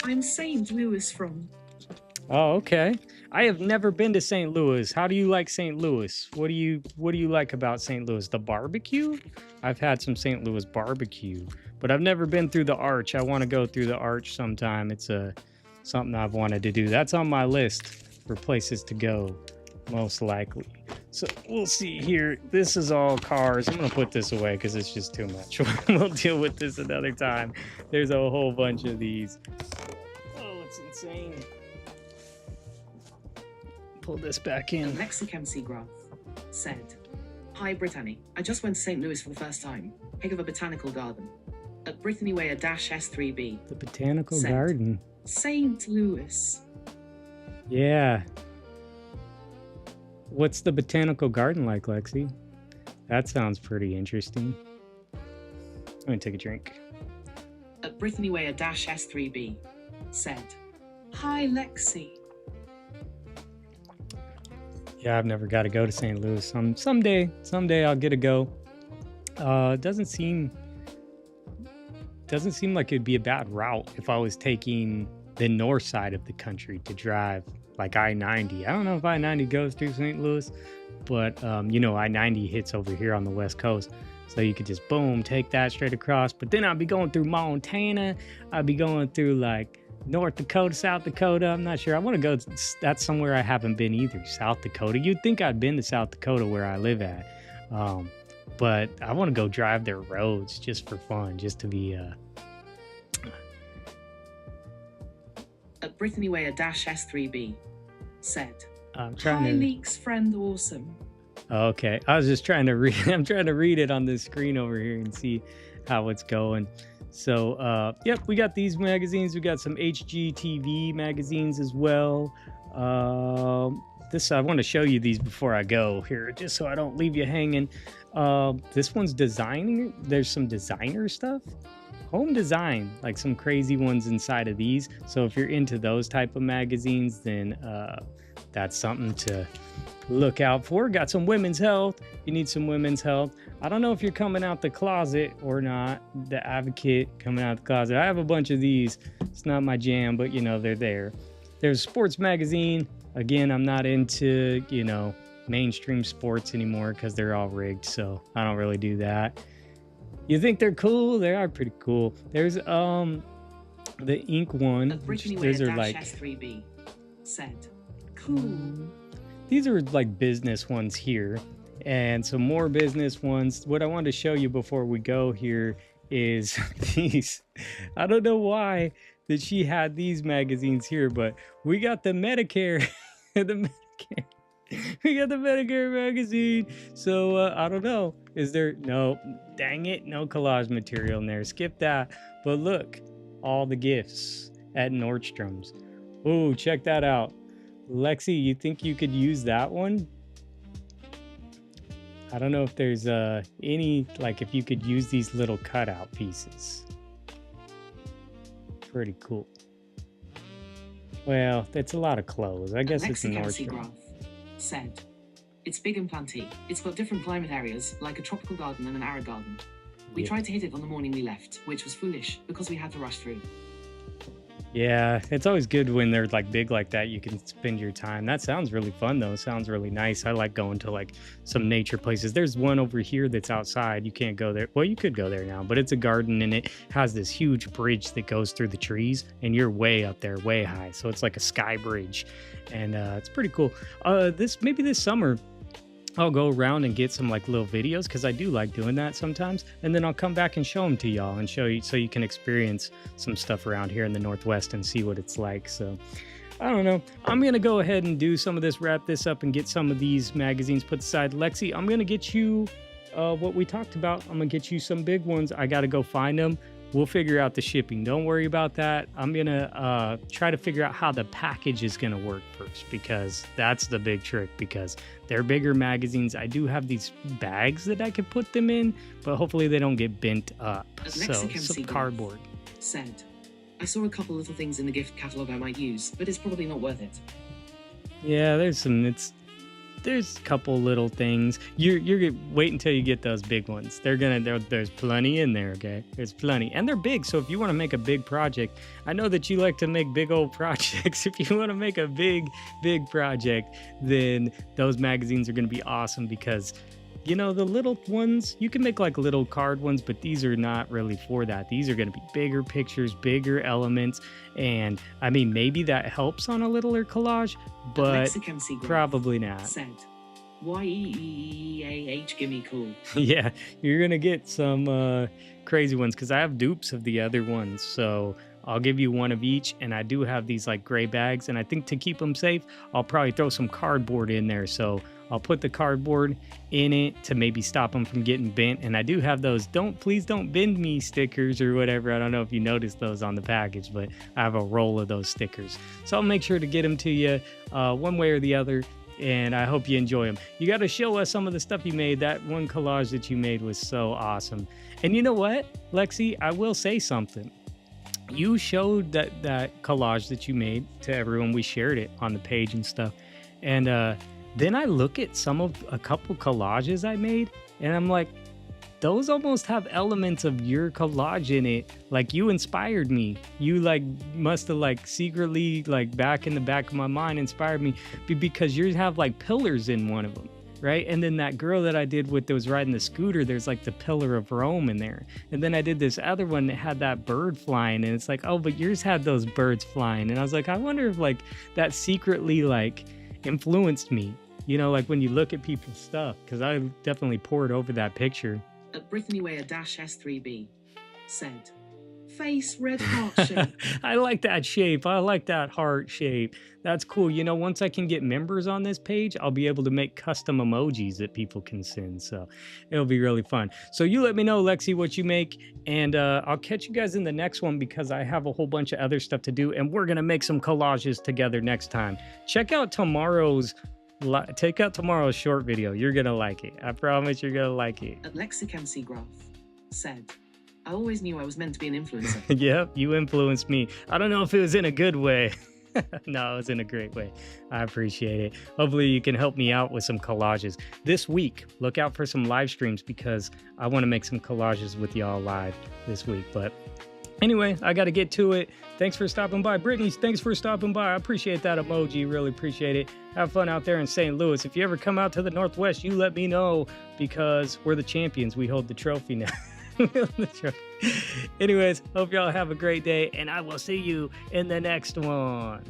"I'm St. Louis from." Oh, okay. I have never been to St. Louis. How do you like St. Louis? What do you like about St. Louis? The barbecue? I've had some St. Louis barbecue, but I've never been through the Arch. I want to go through the Arch sometime. It's something I've wanted to do. That's on my list for places to go, most likely. So we'll see here. This is all cars. I'm going to put this away because it's just too much. We'll deal with this another time. There's a whole bunch of these. Oh, it's insane. Pull this back in. Lexic MC Graph said, "Hi Brittany, I just went to St. Louis for the first time. Heck of a botanical garden. At Brittany Way S3B. The botanical garden. St. Louis." Yeah. What's the botanical garden like, Lexi? That sounds pretty interesting. I'm gonna take a drink. At Brittany Way S3B said, "Hi Lexi." Yeah, I've never got to go to St. Louis. Someday I'll get to go. It doesn't seem like it'd be a bad route if I was taking the north side of the country to drive, like I-90. I don't know if I-90 goes through St. Louis, but you know, I-90 hits over here on the west coast, so you could just boom, take that straight across. But then I'd be going through Montana. I'd be going through like North Dakota, South Dakota. I'm not sure. I want to go. That's somewhere I haven't been either. South Dakota. You'd think I'd been to South Dakota where I live at, but I want to go drive their roads just for fun, just to be. At Brittany Way S3B said, I'm trying "Hi to. Leaks friend awesome." Okay, I was just trying to read. I'm trying to read it on this screen over here and see how it's going. So, yep, we got these magazines. We got some HGTV magazines as well. I want to show you these before I go here, just so I don't leave you hanging. This one's designing. There's some designer stuff. Home design, like some crazy ones inside of these. So if you're into those type of magazines, then that's something to look out for. Got some women's health. You need some women's health. I don't know if you're coming out the closet or not. The Advocate coming out the closet. I have a bunch of these. It's not my jam, but you know, they're there. There's sports magazine. Again, I'm not into, you know, mainstream sports anymore because they're all rigged, so I don't really do that. You think they're cool? They are pretty cool. There's the ink one. These are like S3B said, cool. These are like business ones here, and some more business ones. What I wanted to show you before we go here is these. I don't know why that she had these magazines here, but we got the Medicare, the Medicare. We got the Medicare magazine. So I don't know. Is there no? Dang it! No collage material in there. Skip that. But look, all the gifts at Nordstrom's. Oh, check that out. Lexi, you think you could use that one? I don't know if there's any, like if you could use these little cutout pieces. Pretty cool. Well, that's a lot of clothes. I guess it's Nordstrom. Said, it's big and planty. It's got different climate areas, like a tropical garden and an arid garden. We tried to hit it on the morning we left, which was foolish because we had to rush through. Yeah, it's always good when they're like big like that. You can spend your time. That sounds really fun though. Sounds really nice. I like going to like some nature places. There's one over here that's outside. You can't go there. Well, you could go there now, but it's a garden and it has this huge bridge that goes through the trees and you're way up there, way high. So it's like a sky bridge and it's pretty cool. Maybe this summer I'll go around and get some like little videos because I do like doing that sometimes, and then I'll come back and show them to y'all and show you so you can experience some stuff around here in the Northwest and see what it's like. So I don't know. I'm gonna go ahead and do some of this, wrap this up, and get some of these magazines put aside. Lexi, I'm gonna get you what we talked about. I'm gonna get you some big ones. I gotta go find them. We'll figure out the shipping. Don't worry about that. I'm gonna try to figure out how the package is gonna work first, because that's the big trick, because they're bigger magazines. I do have these bags that I could put them in, but hopefully they don't get bent up. So some cardboard. Said, I saw a couple little things in the gift catalog I might use, but it's probably not worth it. Yeah, there's a couple little things. You're wait until you get those big ones. There's plenty in there, okay? There's plenty, and they're big. So if you want to make a big project, I know that you like to make big old projects. If you want to make a big project, then those magazines are going to be awesome, because you know, the little ones, you can make like little card ones, but these are not really for that. These are going to be bigger pictures, bigger elements. And I mean, maybe that helps on a littler collage, but probably not. Said, YEEAH, gimme cool. Yeah, you're going to get some crazy ones, because I have dupes of the other ones. So I'll give you one of each. And I do have these like gray bags. And I think to keep them safe, I'll probably throw some cardboard in there. So I'll put the cardboard in it to maybe stop them from getting bent. And I do have those please don't bend me stickers or whatever. I don't know if you noticed those on the package, but I have a roll of those stickers. So I'll make sure to get them to you one way or the other. And I hope you enjoy them. You got to show us some of the stuff you made. That one collage that you made was so awesome. And you know what, Lexi, I will say something. You showed that collage that you made to everyone. We shared it on the page and stuff. And then I look at a couple collages I made, and I'm like, those almost have elements of your collage in it. Like, you inspired me. You like must have like secretly, like back in the back of my mind, inspired me, because yours have like pillars in one of them, right? And then that girl that I did with that was riding the scooter, there's like the Pillar of Rome in there. And then I did this other one that had that bird flying, and it's like, oh, but yours had those birds flying. And I was like, I wonder if like that secretly like influenced me, you know, like when you look at people's stuff, because I definitely poured over that picture. At Brittany Weir -S3B said, face red heart shape. I like that shape. I like that heart shape. That's cool. You know, once I can get members on this page, I'll be able to make custom emojis that people can send. So it'll be really fun. So you let me know, Lexi, what you make, and I'll catch you guys in the next one, because I have a whole bunch of other stuff to do, and we're going to make some collages together next time. Check out tomorrow's short video. You're going to like it. I promise you're going to like it. At Lexicemc Graph said, I always knew I was meant to be an influencer. Yep, you influenced me. I don't know if it was in a good way. No, it was in a great way. I appreciate it. Hopefully you can help me out with some collages. This week, look out for some live streams, because I want to make some collages with y'all live this week. But Anyway, I got to get to it. Thanks for stopping by. Brittany, thanks for stopping by. I appreciate that emoji. Really appreciate it. Have fun out there in St. Louis. If you ever come out to the Northwest, you let me know because we're the champions. We hold the trophy now. Anyways, hope y'all have a great day, and I will see you in the next one.